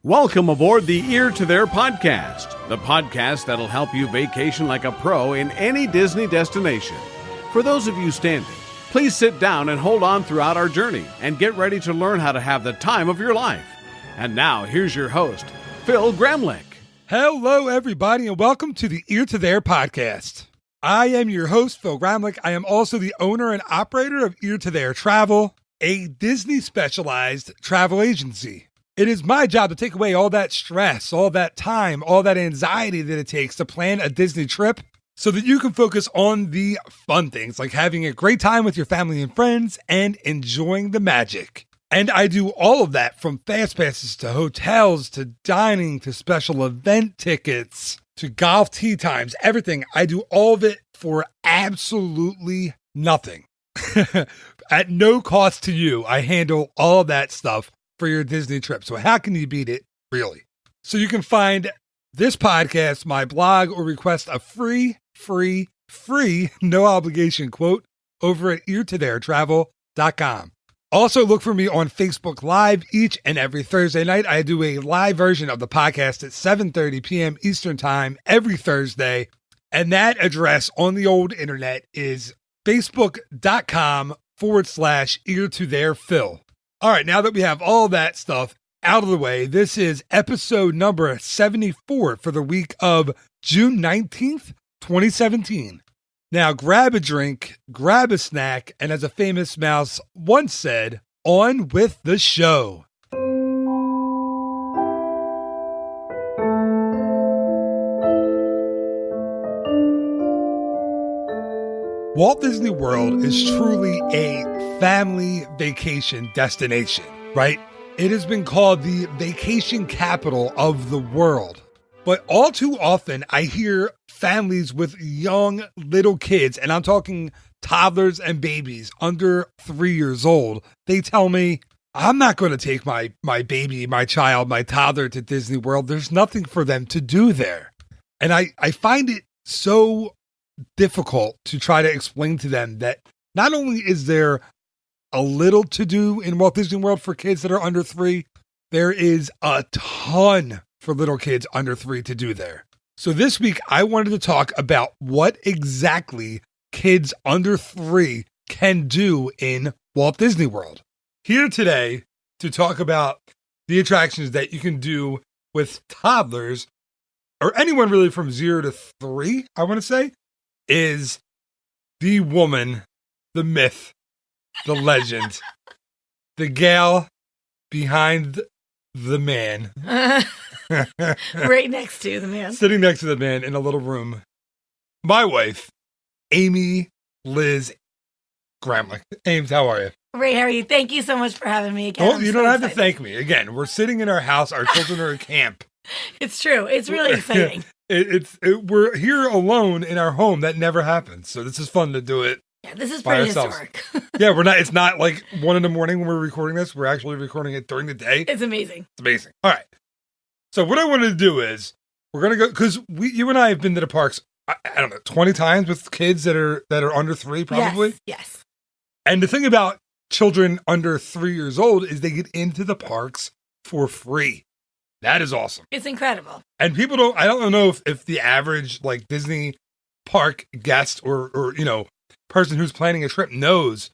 Welcome aboard the Ear to There podcast, the podcast that'll help you vacation like a pro in any Disney destination. For those of you standing, please sit down and hold on throughout our journey and get ready to learn how to have the time of your life. And now, here's your host, Phil Gramlich. Hello, everybody, and welcome to the Ear to There podcast. I am your host, Phil Gramlich. I am also the owner and operator of Ear to There Travel, a Disney-specialized travel agency. It is my job to take away all that stress, all that time, all that anxiety that it takes to plan a Disney trip so that you can focus on the fun things like having a great time with your family and friends and enjoying the magic. And I do all of that from fast passes to hotels to dining to special event tickets to golf tee times, everything. I do all of it for absolutely nothing. At no cost to you, I handle all of that stuff for your Disney trip. So how can you beat it, really? So you can find this podcast, my blog, or request a free, no obligation quote over at eartotheretravel.com. Also look for me on Facebook Live each and every Thursday night. I do a live version of the podcast at 7:30 p.m. Eastern Time every Thursday. And that address on the old internet is facebook.com/eartotherphil. All right, now that we have all that stuff out of the way, this is episode number 74 for the week of June 19th, 2017. Now, grab a drink, grab a snack, and as a famous mouse once said, on with the show. Walt Disney World is truly a family vacation destination, right? It has been called the vacation capital of the world. But all too often, I hear families with young little kids, and I'm talking toddlers and babies under 3 years old. They tell me, I'm not going to take my baby, my child, my toddler to Disney World. There's nothing for them to do there. And I find it so difficult to try to explain to them that not only is there a little to do in Walt Disney World for kids that are under 3, there is a ton for little kids under 3 to do there. So this week, I wanted to talk about what exactly kids under 3 can do in Walt Disney World. Here today to talk about the attractions that you can do with toddlers, or anyone really from 0 to 3, I want to say, is the woman, the myth, the legend, the gal behind the man. Right next to the man. Sitting next to the man in a little room. My wife, Amy Liz Gramlich. Ames, how are you? Ray, how are you? Thank you so much for having me again. Oh, you don't have to thank me. Again, we're sitting in our house. Our children are at camp. It's true. It's really exciting. We're here alone in our home. That never happens. So this is fun to do it. Yeah, this is pretty historic. Yeah, it's not like 1 a.m. when we're recording this. We're actually recording it during the day. It's amazing. It's amazing. All right. So what I wanted to do is we're going to go, because you and I have been to the parks, I don't know, 20 times with kids that are under 3 probably. Yes. And the thing about children under 3 years old is they get into the parks for free. That is awesome. It's incredible. And people I don't know if the average like Disney park guest or person who's planning a trip knows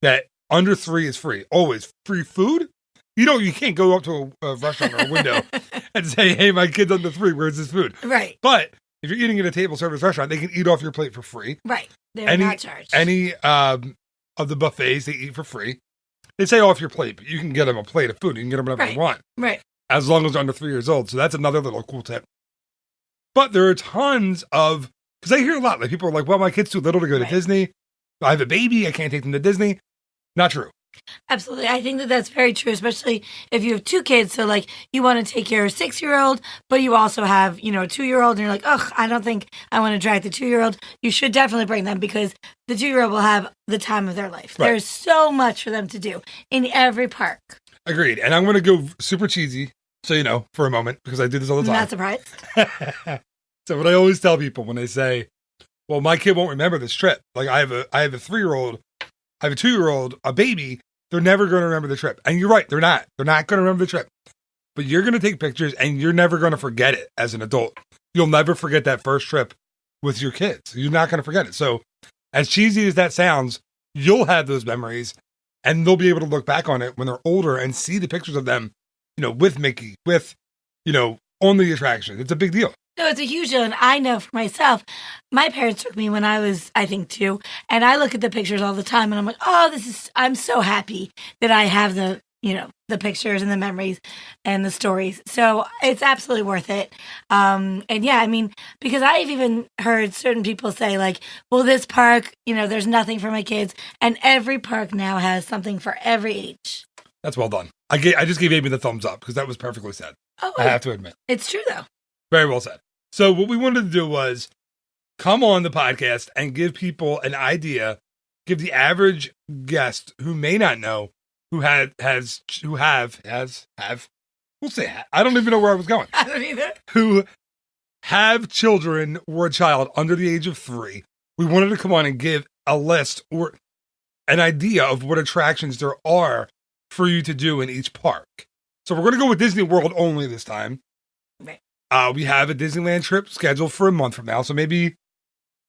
that under 3 is free. Always free food. You can't go up to a restaurant or a window and say, hey, my kid's under 3, where's this food? Right. But if you're eating at a table service restaurant, they can eat off your plate for free. Right. They're not charged. Any of the buffets, they eat for free. They say off your plate, but you can get them a plate of food. You can get them whatever you want. Right. As long as they're under 3 years old. So that's another little cool tip. But there are tons of, because I hear a lot, like people are like, well, my kid's too little to go to Disney. I have a baby. I can't take them to Disney. Not true. Absolutely. I think that that's very true, especially if you have 2 kids. So like you want to take your 6-year-old, but you also have, a 2-year-old and you're like, ugh, I don't think I want to drag the 2-year-old. You should definitely bring them because the 2-year-old will have the time of their life. Right. There's so much for them to do in every park. Agreed. And I'm going to go super cheesy. So, for a moment, because I do this all the time. Not surprised. So what I always tell people when they say, well, my kid won't remember this trip. Like I have a 3-year-old, I have a 2-year-old, a baby. They're never going to remember the trip. And you're right. They're not. They're not going to remember the trip. but you're going to take pictures and you're never going to forget it as an adult. You'll never forget that first trip with your kids. You're not going to forget it. So as cheesy as that sounds, you'll have those memories and they'll be able to look back on it when they're older and see the pictures of them, with Mickey, with, on the attraction. It's a big deal. No, it's a huge deal. And I know for myself, my parents took me when I was, I think, 2. And I look at the pictures all the time and I'm like, I'm so happy that I have the pictures and the memories and the stories. So it's absolutely worth it. And yeah, I mean, because I've even heard certain people say like, well, this park, there's nothing for my kids. And every park now has something for every age. That's well done. I just gave Amy the thumbs up because that was perfectly said. Oh, I have to admit. It's true though. Very well said. So what we wanted to do was come on the podcast and give people an idea, give the average guest who may not know, we'll say, I don't even know where I was going. I don't either. Who have children or a child under the age of 3. We wanted to come on and give a list or an idea of what attractions there are for you to do in each park. So we're going to go with Disney World only this time. Right. We have a Disneyland trip scheduled for a month from now. So maybe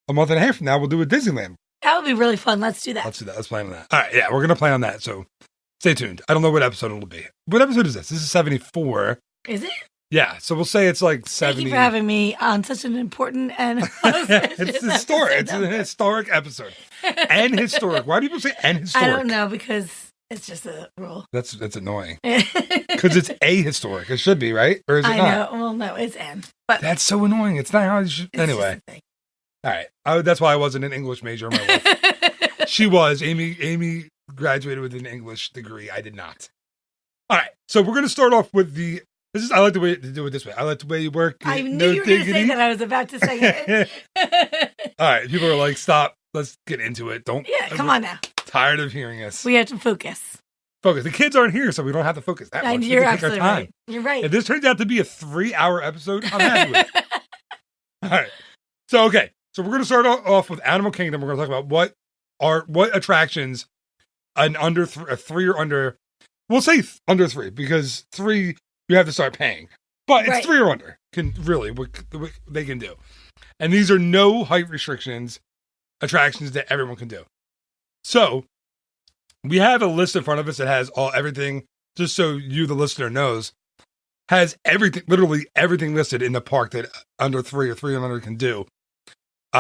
a month and a half from now, we'll do a Disneyland. That would be really fun. Let's do that. Let's plan on that. All right. Yeah, we're going to plan on that. So stay tuned. I don't know what episode it'll be. What episode is this? This is 74. Is it? Yeah. So we'll say it's like 70. Thank you for having me on such an important and it's historic. It's an historic episode. And historic. Why do people say and historic? I don't know because it's just a rule. That's annoying. Because it's ahistoric. It should be, right? Or is it not? I know. Well, no, it's N. But that's so annoying. It's not how you should. Anyway. All right. That's why I wasn't an English major in my life. She was. Amy graduated with an English degree. I did not. All right. So we're going to start off with I like the way to do it this way. I like the way you work. I knew you were going to say that. I was about to say it. All right. People are like, stop. Let's get into it. Come on now. Tired of hearing us. We have to focus. The kids aren't here, so we don't have to focus that much. You're absolutely right. You're right. If this turns out to be a 3-hour episode, I'm happy with it. All right. So, okay. So we're going to start off with Animal Kingdom. We're going to talk about what attractions an under 3 or under. We'll say under 3 because 3 you have to start paying, but it's 3 or under can really what they can do. And these are no height restrictions attractions that everyone can do. So we have a list in front of us that has everything, just so you, the listener, knows, has everything, literally everything listed in the park that under 3 or 3 and under can do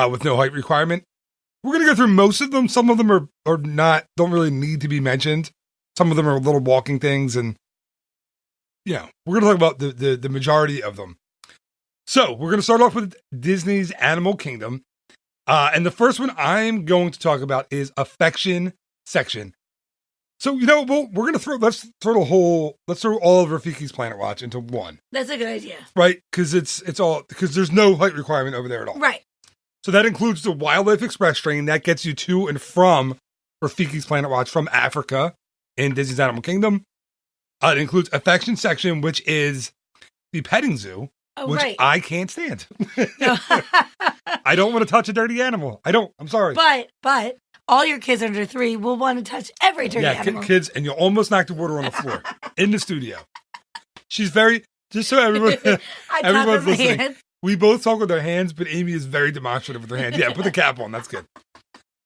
with no height requirement. We're going to go through most of them. Some of them are not, don't really need to be mentioned. Some of them are little walking things. And, we're going to talk about the majority of them. So we're going to start off with Disney's Animal Kingdom. And the first one I'm going to talk about is Affection Section. So, we're going to let's throw all of Rafiki's Planet Watch into one. That's a good idea. Right? Because because there's no height requirement over there at all. Right. So that includes the Wildlife Express train that gets you to and from Rafiki's Planet Watch from Africa in Disney's Animal Kingdom. It includes Affection Section, which is the petting zoo, which I can't stand. I don't want to touch a dirty animal. I don't. I'm sorry. But all your kids under 3 will want to touch every dirty animal. Kids, and you'll almost knock the water on the floor in the studio. She's very, just so everyone's listening. Hands. We both talk with our hands, but Amy is very demonstrative with her hands. Yeah, put the cap on. That's good.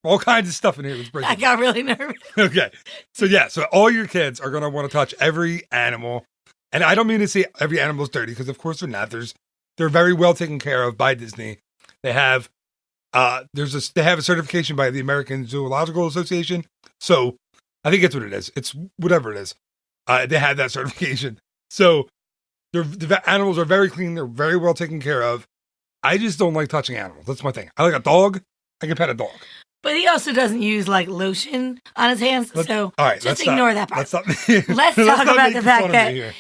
All kinds of stuff in here. I got really nervous. Okay. So all your kids are going to want to touch every animal. And I don't mean to say every animal is dirty, because of course they're not. They're very well taken care of by Disney. They have they have a certification by the American Zoological Association. So I think that's what it is. It's whatever it is. They have that certification. So the animals are very clean. They're very well taken care of. I just don't like touching animals. That's my thing. I like a dog. I can pet a dog. But he also doesn't use lotion on his hands, so just ignore that part. Let's talk about the fact that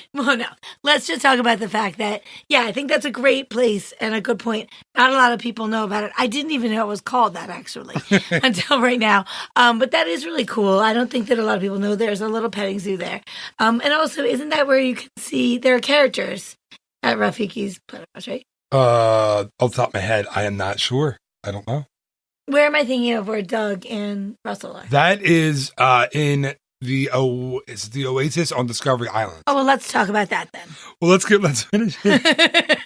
let's just talk about the fact that I think that's a great place and a good point. Not a lot of people know about it. I didn't even know it was called that actually until right now. But that is really cool. I don't think that a lot of people know there's a little petting zoo there. And also, isn't that where you can see their characters at Rafiki's Planet Watch, right? Off the top of my head, I am not sure. I don't know. Where am I thinking of where Doug and Russell are? That is in it's the Oasis on Discovery Island. Oh, well, let's talk about that then. Well, let's finish it.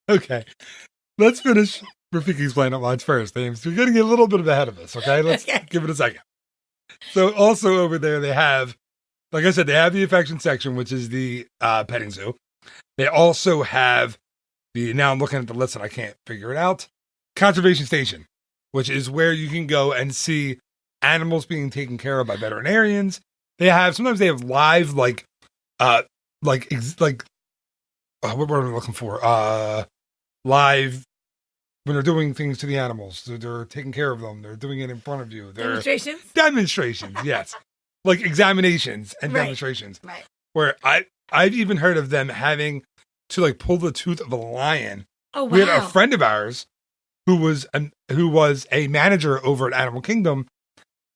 Okay. Let's finish Rafiki's Planet Lines first, James. You're getting a little bit ahead of us, okay? Let's give it a second. So also over there, they have, like I said, they have the affection section, which is the petting zoo. They also have now I'm looking at the list and I can't figure it out, conservation station, which is where you can go and see animals being taken care of by veterinarians. Sometimes they have live, what am I looking for? Live, when they're doing things to the animals, they're taking care of them. They're doing it in front of you. Demonstrations? Demonstrations, yes. Like examinations and demonstrations. Right. Where I've even heard of them having to like pull the tooth of a lion. Oh, wow. We had a friend of ours who was a manager over at Animal Kingdom,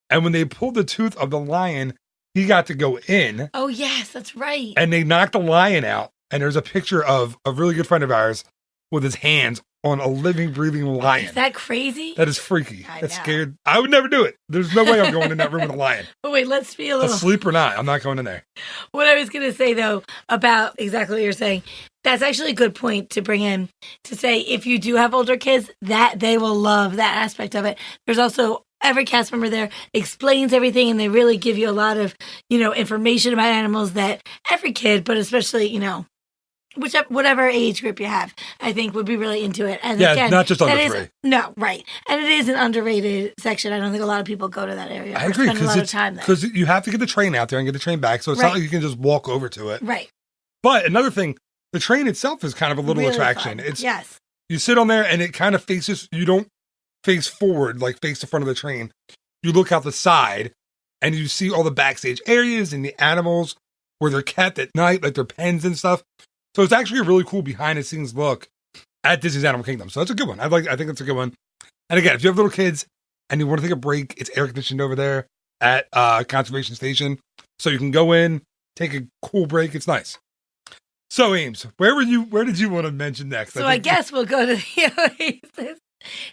and when they pulled the tooth of the lion, he got to go in. Oh, yes, that's right. And they knocked the lion out, and there's a picture of a really good friend of ours with his hands on a living, breathing lion. Is that crazy? That is freaky. That's scared. I would never do it. There's no way I'm going in that room with a lion. But wait, let's be a little... Asleep or not, I'm not going in there. What I was going to say, though, about exactly what you're saying, that's actually a good point to bring in, to say if you do have older kids, that they will love that aspect of it. There's also... Every cast member there explains everything, and they really give you a lot of, information about animals that every kid, but especially, whatever age group you have, I think would be really into it. And again, not just under 3. No, right. And it is an underrated section. I don't think a lot of people go to that area. I agree, spend a lot of time there. Because you have to get the train out there and get the train back, so it's not like you can just walk over to it. Right. But another thing, the train itself is kind of a little really attraction. Fun. Yes. You sit on there, and it kind of faces, you don't face forward, like face the front of the train. You look out the side and you see all the backstage areas and the animals where they're kept at night, like their pens and stuff. So it's actually a really cool behind the scenes look at Disney's Animal Kingdom. So that's a good one. I think it's a good one. And again, if you have little kids and you want to take a break, it's air conditioned over there at Conservation Station. So you can go in, take a cool break. It's nice. So Ames, where did you want to mention next? So I guess we'll go to the Oasis.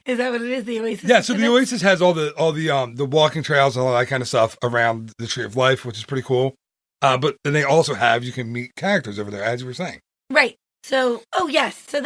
Is that what it is? The Oasis? Yeah, so the Oasis has all the walking trails and all that kind of stuff around the Tree of Life, which is pretty cool. But then they also you can meet characters over there, as you were saying. Right. So, yes. So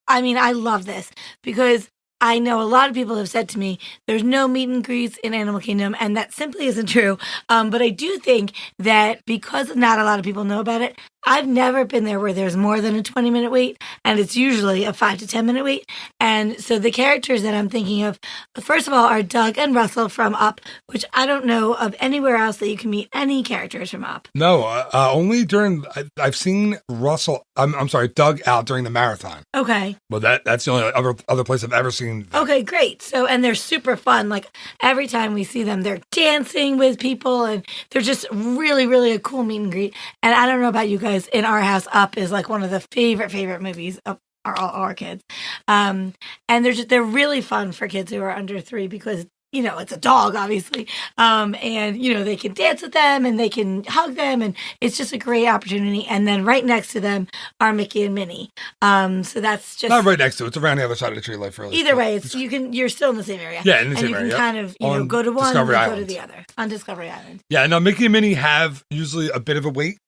I love this because I know a lot of people have said to me, there's no meet and greets in Animal Kingdom, and that simply isn't true. But I do think that because not a lot of people know about it, I've never been there where there's more than a 20-minute wait, and it's usually a 5 to 10-minute wait. And so the characters that I'm thinking of, first of all, are Doug and Russell from Up, which I don't know of anywhere else that you can meet any characters from Up. No, only during, I've seen Doug out during the marathon. Okay. Well, that's the only other place I've ever seen them. Okay, great. So, and they're super fun. Like, every time we see them, they're dancing with people, and they're just really, really a cool meet and greet. And I don't know about you guys, in our house, Up is like one of the favorite movies of our kids. And they're really fun for kids who are under 3 because, it's a dog, obviously. And, they can dance with them and they can hug them, and it's just a great opportunity. And then right next to them are Mickey and Minnie. So that's just... Not right next to it. It's around the other side of the Tree of Life, really. Either way, you're still in the same area. Yeah, in the same area. And you can kind of, go to one Discovery and Island. go to the other on Discovery Island. Yeah, now Mickey and Minnie have usually a bit of a wait.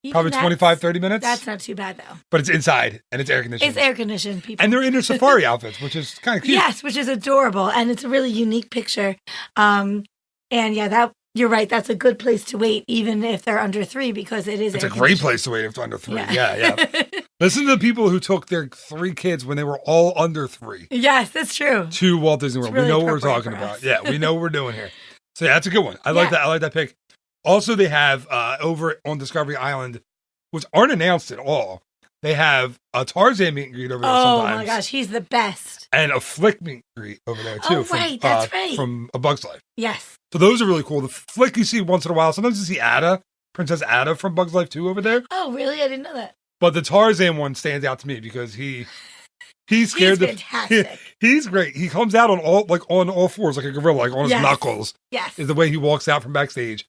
Probably 25, 30 minutes. That's not too bad, though. But it's inside, and it's air conditioned. It's air conditioned, people. And they're in their safari outfits, which is kind of cute. Yes, which is adorable, and it's a really unique picture. And yeah, you're right. That's a good place to wait, even if they're under 3, because it is. It's a great place to wait if they're under 3. Yeah. Listen to the people who took their 3 kids when they were all under 3. Yes, that's true. To Walt Disney World. Really we know what we're talking about. Yeah, we know what we're doing here. So yeah, that's a good one. I like that. I like that pick. Also, they have over on Discovery Island, which aren't announced at all. They have a Tarzan meet and greet over there sometimes. Oh my gosh, he's the best. And a Flick meet and greet over there too. Oh, right, that's right. From A Bug's Life. Yes. So those are really cool. The Flick you see once in a while. Sometimes you see Ada, Princess Ada from Bug's Life too over there. Oh, really? I didn't know that. But the Tarzan one stands out to me because he's scared. He's fantastic. He's great. He comes out on all fours like a gorilla, like on his knuckles. Yes. Is the way he walks out from backstage.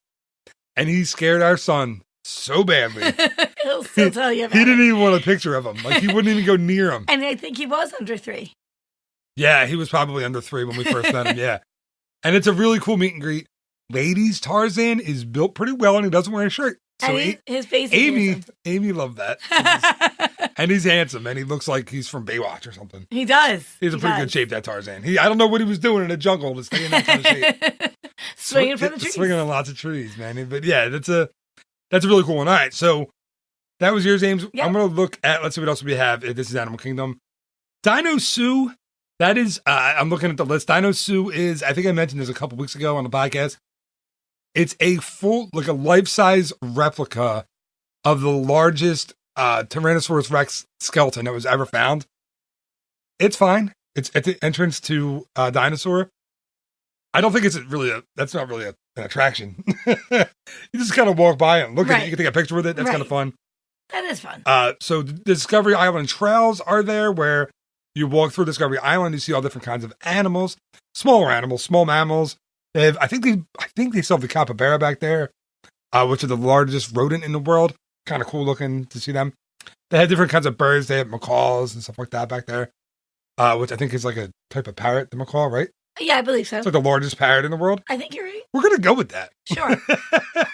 And he scared our son so badly. He'll still tell you about He didn't even want a picture of him. Like, he wouldn't even go near him. And I think he was under 3. Yeah, he was probably under 3 when we first met him, yeah. And it's a really cool meet and greet. ladies Tarzan is built pretty well, and he doesn't wear a shirt. So and his face is Amy loved that. And he's handsome, and he looks like he's from Baywatch or something. He does. He's a pretty good shape, that Tarzan. I don't know what he was doing in the jungle to stay in that kind of shape. Swinging from the trees. Swinging on lots of trees, man. But yeah, that's a really cool one. All right, so that was yours, Ames. Yep. I'm going to look at, let's see what else we have. This is Animal Kingdom. Dino Sue, that is, I'm looking at the list. Dino Sue is, I think I mentioned this a couple weeks ago on the podcast. It's a full, like a life-size replica of the largest Tyrannosaurus Rex skeleton that was ever found. It's fine. It's at the entrance to Dinosaur. I don't think that's not really an attraction. You just kind of walk by and look at it. You can take a picture with it. That's kind of fun. That is fun. So the Discovery Island trails are there where you walk through Discovery Island. You see all different kinds of animals, small mammals. I think they still have the capybara back there, which are the largest rodent in the world. Kind of cool looking to see them. They have different kinds of birds. They have macaws and stuff like that back there, which I think is like a type of parrot, the macaw, right? Yeah, I believe so. It's like the largest parrot in the world. I think you're right. We're going to go with that. Sure.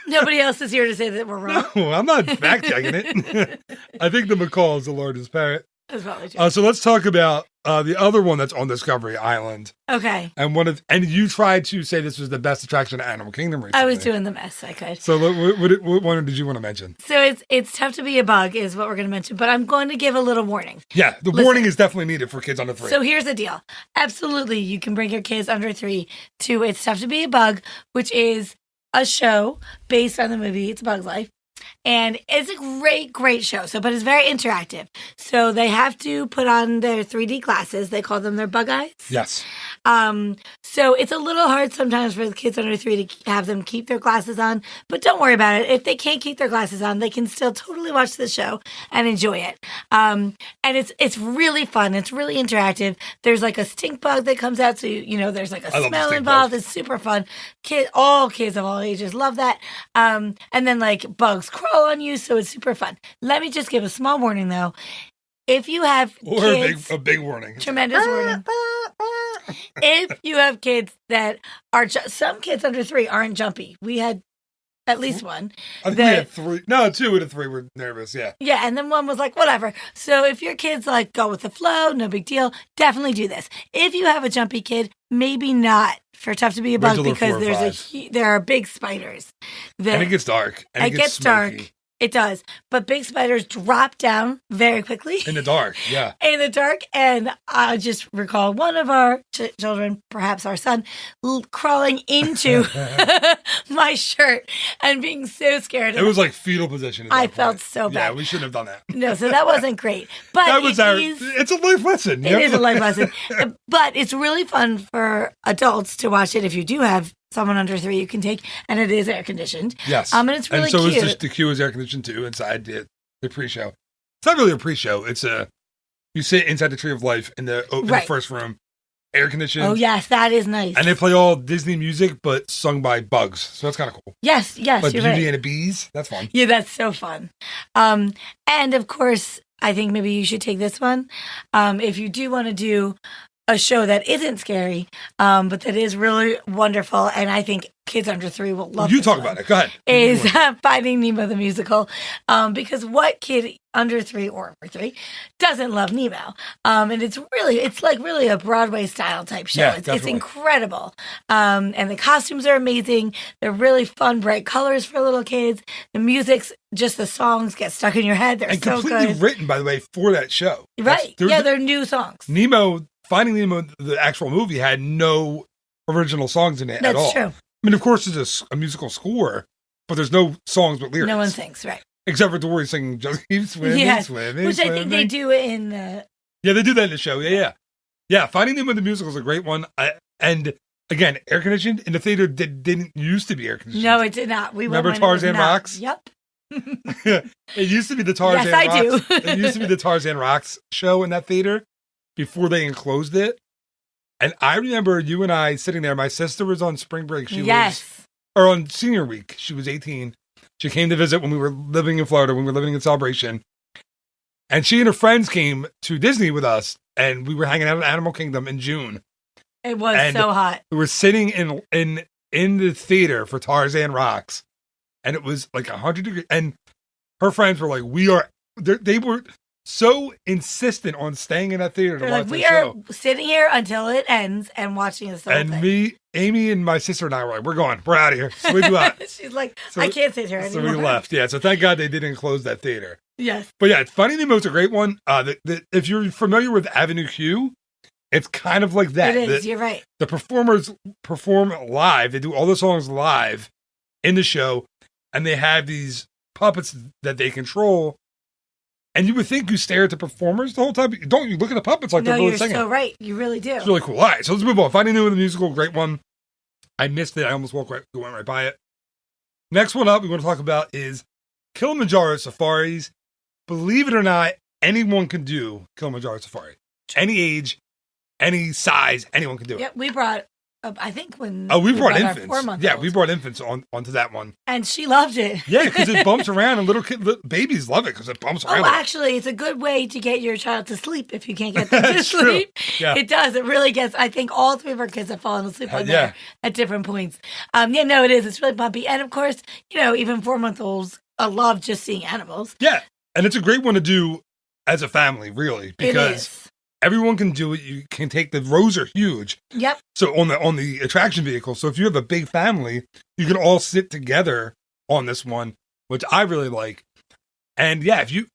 Nobody else is here to say that we're wrong. No, I'm not fact-checking it. I think the macaw is the largest parrot. That's probably true. So let's talk about the other one that's on Discovery Island. Okay. And you tried to say this was the best attraction at Animal Kingdom recently. I was doing the best I could. So what one did you want to mention? So it's tough to be a bug is what we're going to mention, but I'm going to give a little warning. Yeah, warning is definitely needed for kids under 3. So here's the deal. Absolutely, you can bring your kids under 3 to It's Tough to Be a Bug, which is a show based on the movie It's a Bug's Life. And it's a great show. But it's very interactive. So they have to put on their 3D glasses. They call them their bug eyes. Yes. So it's a little hard sometimes for the kids under 3 to have them keep their glasses on. But don't worry about it. If they can't keep their glasses on, they can still totally watch the show and enjoy it. And it's really fun. It's really interactive. There's like a stink bug that comes out. So, there's like a smell involved. It's super fun. All kids of all ages love that. And then like bugs crawl on you. So it's super fun. Let me just give a small warning though. If you have kids, a big warning. Tremendous warning. If you have kids that are, some kids under 3 aren't jumpy. We had at least one. I think we had 3. No, 2 out of 3 were nervous, yeah. Yeah, and then one was like, whatever. So if your kid's like, go with the flow, no big deal, definitely do this. If you have a jumpy kid, maybe not for Tough to Be a Bug because there are big spiders. And it gets dark. And it gets dark. It does. But big spiders drop down very quickly. In the dark, yeah. In the dark. And I just recall one of our children, perhaps our son, crawling into my shirt and being so scared. It was like fetal position. I felt so bad. Yeah, we shouldn't have done that. No, so that wasn't great. But it's a life lesson. It is a life lesson. But it's really fun for adults to watch it if you do have someone under 3 you can take, and it is air conditioned. Yes. And it's really cute. And so the queue is air conditioned too inside the pre-show. It's not really a pre-show. It's you sit inside the Tree of Life in the first room, air conditioned. Oh yes, that is nice. And they play all Disney music, but sung by bugs. So that's kind of cool. Yes, like you're Beauty right. and the Bees. That's fun. Yeah, that's so fun. And of course, I think maybe you should take this one. If you do want to do a show that isn't scary, but that is really wonderful, and I think kids under 3 will love. You talk about it. Go ahead. Is Finding Nemo the musical, because what kid under 3 or over 3 doesn't love Nemo? And it's like really a Broadway style type show. Yeah, it's incredible, and the costumes are amazing. They're really fun, bright colors for little kids. The music's just the songs get stuck in your head. They're so good. Completely written, by the way, for that show. Right? They're new songs. Finding Nemo, the actual movie, had no original songs in it at all. That's true. I mean, of course, it's a musical score, but there's no songs with lyrics. No one sings, right? Except for Dory singing "Just Keep Swimming, Swimming," which I think they do in the. Yeah, they do that in the show. Yeah. Finding Nemo the musical is a great one, and again, air conditioned in the theater. Didn't used to be air conditioned. No, it did not. We remember Tarzan Rocks. Yep. It used to be the Tarzan. Yes, I do. It used to be the Tarzan Rocks show in that theater before they enclosed it. And I remember you and I sitting there. My sister was on spring break. Or on senior week. She was 18. She came to visit when we were living in Florida, when we were living in Celebration. And she and her friends came to Disney with us, and we were hanging out at Animal Kingdom in June. It was so hot. We were sitting in in the theater for Tarzan Rocks, and it was like 100 degrees, and her friends were like, they were so insistent on staying in that theater to watch the show. We are sitting here until it ends and watching this whole thing. And Amy and my sister and I were like, we're going. We're out of here. So we left. She's like, I can't sit here anymore. So we left. Yeah. So thank God they didn't close that theater. Yes. But yeah, Funny Nemo's a great one. If you're familiar with Avenue Q, it's kind of like that. It is. You're right. The performers perform live. They do all the songs live in the show, and they have these puppets that they control. And you would think you stare at the performers the whole time. Don't you look at the puppets like they're really singing? No, you're so right. You really do. It's really cool. All right, so let's move on. Finding Nemo the musical, great one. I missed it. I almost went right by it. Next one up we want to talk about is Kilimanjaro Safaris. Believe it or not, anyone can do Kilimanjaro Safari. Any age, any size, anyone can do it. Yeah, we brought, I think when we brought infants. 4-month-old. Yeah, we brought infants onto that one. And she loved it. Yeah, because it bumps around, and little babies love it because it bumps around. Oh, actually, it's a good way to get your child to sleep if you can't get them to sleep. Yeah. It does. It really gets, I think all 3 of our kids have fallen asleep on there at different points. It is. It's really bumpy. And of course, even 4-month-olds love just seeing animals. Yeah, and it's a great one to do as a family, really, because everyone can do it. You can take the rows are huge. Yep. So on the attraction vehicle. So if you have a big family, you can all sit together on this one, which I really like. And yeah, if you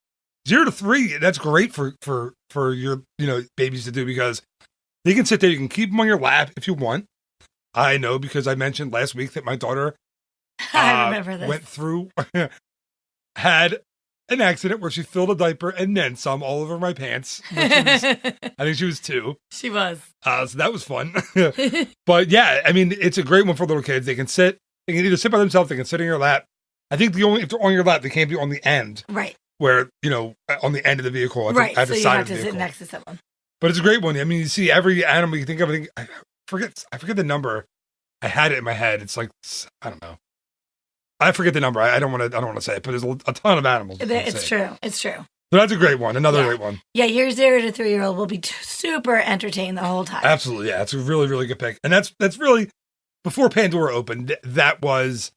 0 to 3, that's great for your babies to do because they can sit there. You can keep them on your lap if you want. I know because I mentioned last week that my daughter I remember this. went through had an accident where she filled a diaper and then some all over my pants. I think she was 2. She was. So that was fun. But yeah, I mean, it's a great one for little kids. They can either sit by themselves, they can sit in your lap. I think if they're on your lap, they can't be on the end. Right. Where, on the end of the vehicle. At the so side you of the have to vehicle. sit next to someone. But it's a great one. I mean, you see every animal you think of. I forget the number. I had it in my head. It's like, I don't know. I forget the number. I don't want to say it, but there's a ton of animals. It's true. It's true. So that's a great one. Another great one. Yeah, your 0 to 3-year-old will be super entertained the whole time. Absolutely. Yeah, it's a really, really good pick. And that's really, before Pandora opened, that was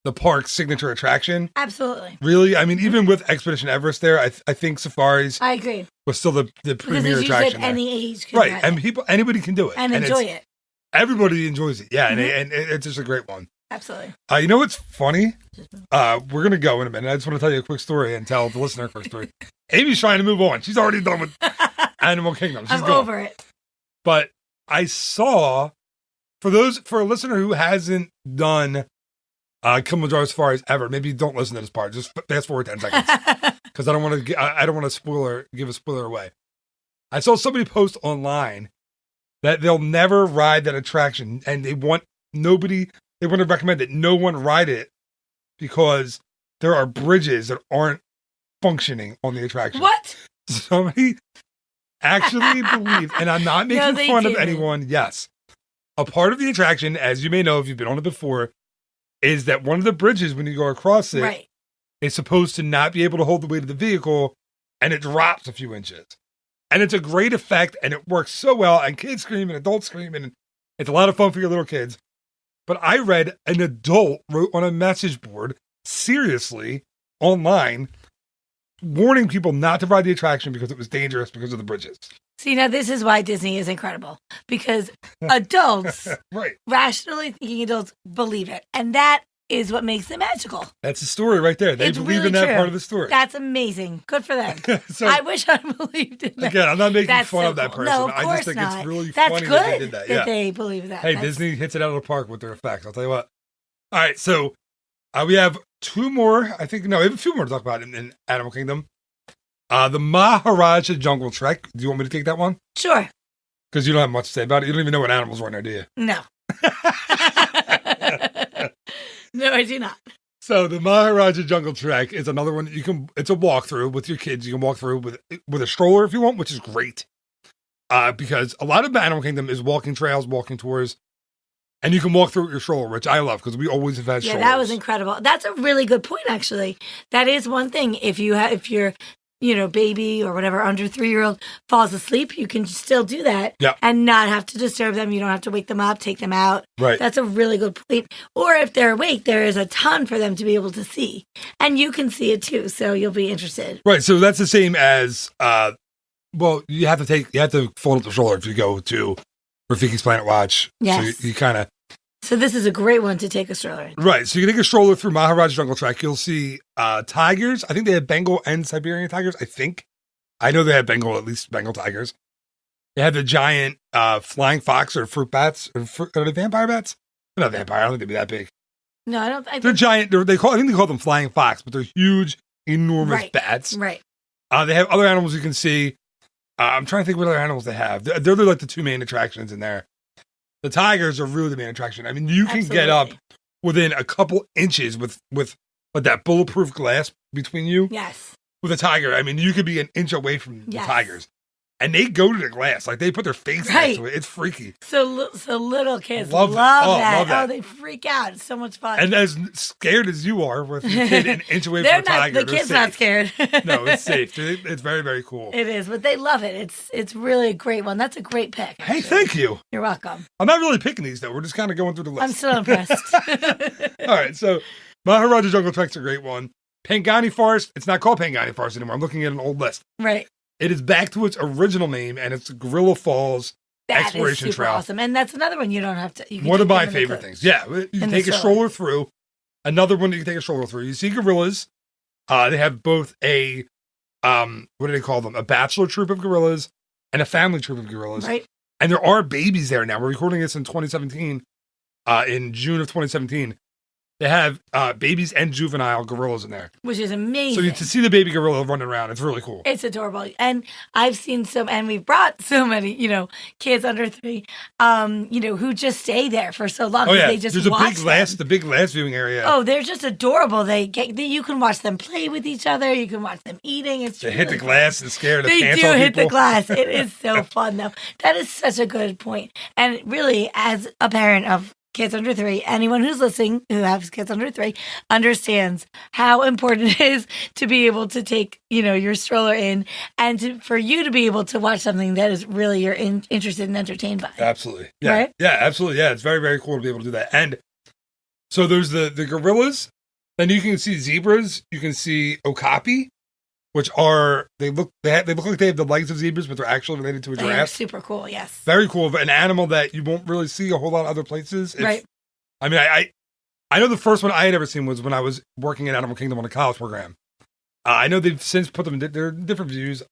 the park's signature attraction. Absolutely. Really? I mean, even with Expedition Everest there, I think Safaris I agree. was still the premier because attraction. Any age can right. And anybody can do it. And enjoy it. Everybody enjoys it. Yeah, and it's just a great one. Absolutely. You know what's funny? We're going to go in a minute. I just want to tell you a quick story and tell the listener a quick story. Amy's trying to move on. She's already done with Animal Kingdom. She's over it. But I saw, for a listener who hasn't done Kilimanjaro Safaris ever, maybe don't listen to this part. Just fast forward 10 seconds. Because I don't want to give a spoiler away. I saw somebody post online that they'll never ride that attraction, and they want to recommend that no one ride it because there are bridges that aren't functioning on the attraction. What? Somebody actually believe, and I'm not making fun of anyone, yes. A part of the attraction, as you may know if you've been on it before, is that one of the bridges, when you go across it, is supposed to not be able to hold the weight of the vehicle, and it drops a few inches. And it's a great effect, and it works so well, and kids scream, and adults scream, and it's a lot of fun for your little kids. But I read an adult wrote on a message board, seriously, online, warning people not to ride the attraction because it was dangerous because of the bridges. See, now this is why Disney is incredible. Because adults, rationally thinking adults, believe it. And that is what makes it magical. That's the story right there. They believe in that part of the story. That's amazing. Good for them. So, I wish I believed in that. Again, I'm not making fun of that person. No, of course I just think not. it's really That's funny good that they did that. That they believe that. Hey, Disney hits it out of the park with their effects. I'll tell you what. All right, so we have 2 more. We have a few more to talk about in Animal Kingdom. The Maharaja Jungle Trek. Do you want me to take that one? Sure. Because you don't have much to say about it. You don't even know what animals are in there, do you? No. No, I do not. So the Maharaja Jungle Trek is another one that it's a walkthrough with your kids. You can walk through with a stroller if you want, which is great. Because a lot of Animal Kingdom is walking trails, walking tours, and you can walk through with your stroller, which I love because we always have had strollers. Yeah, that was incredible. That's a really good point, actually. That is one thing. If you're baby or whatever under 3-year-old falls asleep, you can still do that Yep. and not have to disturb them. You don't have to wake them up, take them out. Right. That's a really good point. Or if they're awake, there is a ton for them to be able to see. And you can see it too, so you'll be interested. Right. So that's the same as, you have to fold up the stroller if you go to Rafiki's Planet Watch. Yes. So you kind of. So this is a great one to take a stroller in. Right. So you can take a stroller through Maharaj Jungle Trek. You'll see tigers. I think they have Bengal and Siberian tigers. I think. I know they have at least Bengal tigers. They have the giant flying fox or fruit bats. Are they vampire bats? They're not vampire. I don't think they'd be that big. No, I don't. They're giant. I think they call them flying fox, but they're huge, enormous bats. Right. They have other animals you can see. I'm trying to think what other animals they have. They're like the two main attractions in there. The tigers are really the main attraction. I mean, you can get up within a couple inches with like that bulletproof glass between you. Yes. With a tiger, I mean, you could be an inch away from the tigers. And they go to the glass. Like, they put their face next to it. It's freaky. So little kids love that. Love that. Oh, they freak out. It's so much fun. And as scared as you are with your kid an inch away from a tiger, the kid's not scared. No, it's safe. It's very, very cool. It is, but they love it. It's really a great one. That's a great pick. Hey, thank you. You're welcome. I'm not really picking these, though. We're just kind of going through the list. I'm still impressed. All right, so Maharaja Jungle Trek's a great one. Pangani Forest, it's not called Pangani Forest anymore. I'm looking at an old list. Right. It is back to its original name, and it's Gorilla Falls Exploration That is super Trail. Awesome. And that's another one you don't have to. You can One of my favorite things. Yeah, you can take a stroller through. Another one you can take a stroller through. You see gorillas. They have both a, what do they call them? A bachelor troop of gorillas and a family troop of gorillas. Right. And there are babies there now. We're recording this in 2017, in June of 2017. They have babies and juvenile gorillas in there. Which is amazing. So to see the baby gorilla running around, it's really cool. It's adorable. And I've seen and we've brought so many, kids under 3, who just stay there for so long. Oh, yeah. They just There's watch the big glass viewing area. Oh, they're just adorable. You can watch them play with each other. You can watch them eating. They hit the glass and scare the pants off people. They do hit the glass. It is so fun, though. That is such a good point. And really, as a parent of kids under 3, anyone who's listening who has kids under 3 understands how important it is to be able to take, your stroller in and for you to be able to watch something that is really you're interested and entertained by. Absolutely. Yeah. Right? Yeah, absolutely. Yeah, it's very, very cool to be able to do that. And so there's the gorillas, then you can see zebras, you can see okapi, which they look like they have the legs of zebras, but they're actually related to a giraffe. They're super cool, yes. Very cool. An animal that you won't really see a whole lot of other places. Right. I mean, I know the first one I had ever seen was when I was working at Animal Kingdom on a college program. I know they've since put them in different zoos.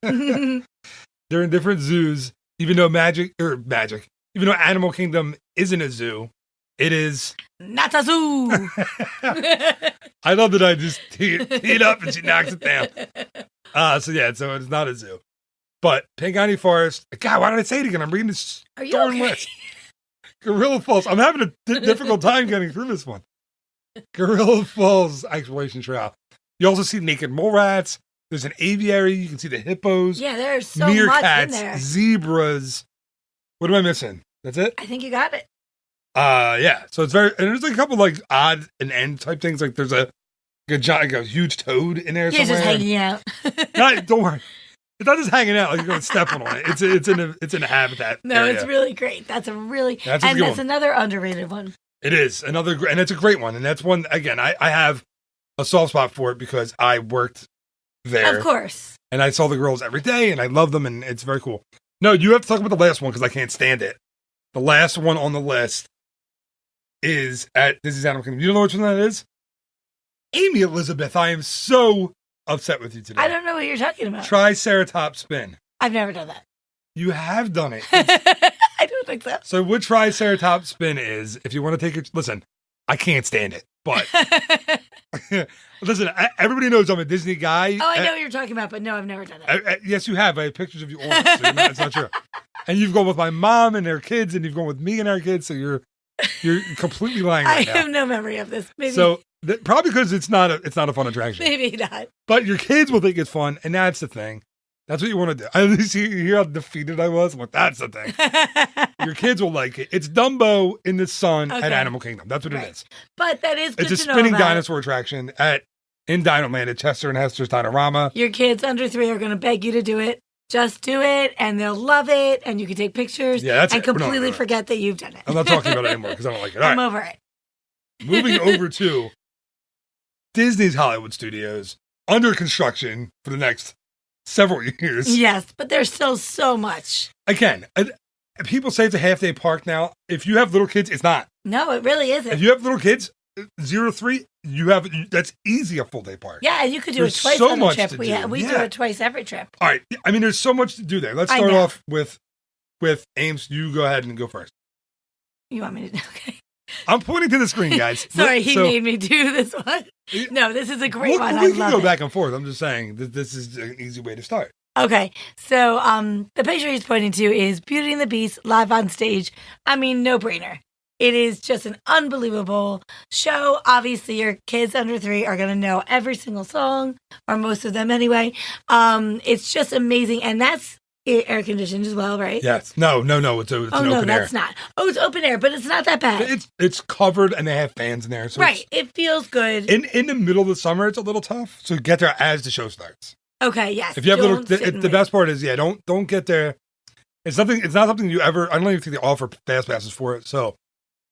They're in different zoos, even though even though Animal Kingdom isn't a zoo. It is not a zoo. I love that I just tee it up and she knocks it down. So it's not a zoo. But Pangani Forest, God, why did I say it again? I'm reading this darn list. Gorilla Falls. I'm having a difficult time getting through this one. Gorilla Falls Exploration Trail. You also see naked mole rats. There's an aviary. You can see the hippos. Yeah, there's so meerkats, much in there. Zebras. What am I missing? That's it? I think you got it. Yeah. So it's and there's like a couple like odd and end type things. Like there's a huge toad in there somewhere. Just hanging out. Don't worry. It's not just hanging out like you're going to step on it. It's in a habitat. No, area. It's really great. That's that's another underrated one. It is and it's a great one. And that's one again. I have a soft spot for it because I worked there, of course, and I saw the girls every day, and I love them, and it's very cool. No, you have to talk about the last one because I can't stand it. The last one on the list is at Disney's Animal Kingdom. You don't know which one that is? Amy Elizabeth, I am so upset with you today. I don't know what you're talking about. Triceratops spin. I've never done that. You have done it. I don't think so. So what Triceratops spin is, if you want to take it, listen, I can't stand it, but listen, everybody knows I'm a Disney guy. Oh, I know what you're talking about, but no, I've never done that. Yes, you have. I have pictures of you on it, so it's not true. And you've gone with my mom and their kids, and you've gone with me and our kids, so you're completely lying right now. I have no memory of this. Maybe. So probably because it's not a fun attraction. Maybe not. But your kids will think it's fun, and that's the thing. That's what you want to do. I hear how defeated I was. I'm like, that's the thing. Your kids will like it. It's Dumbo in the sun at Animal Kingdom. That's what it is. But that is good It's a to know spinning about. dinosaur attraction in Dinoland at Chester and Hester's Dinorama. Your kids under 3 are going to beg you to do it. Just do it, and they'll love it, and you can take pictures and completely forget that you've done it. I'm not talking about it anymore because I don't like it. I'm over it. Moving over to Disney's Hollywood Studios, under construction for the next several years. Yes, but there's still so much. Again, people say it's a half-day park now. If you have little kids, it's not. No, it really isn't. If you have little kids, 0 to 3, that's easy a full-day park. Yeah, and you could do it twice on a trip. We do it twice every trip. All right. I mean, there's so much to do there. Let's start off with Ames. You go ahead and go first. You want me to? Okay. I'm pointing to the screen, guys. Sorry, he made me do this one. No, this is a great one. We can go back and forth. I'm just saying that this is an easy way to start. Okay, so the picture he's pointing to is Beauty and the Beast live on stage. I mean, no brainer. It is just an unbelievable show. Obviously, your kids under 3 are going to know every single song, or most of them anyway. It's just amazing, and that's air conditioned as well, right? Yes. No. It's an open air. That's not. Oh, it's open air, but it's not that bad. It's covered, and they have fans in there. So right. It feels good. In the middle of the summer, it's a little tough. So get there as the show starts. Okay. Yes. If you have the best part is don't get there. It's not something you ever. I don't even think they offer fast passes for it. So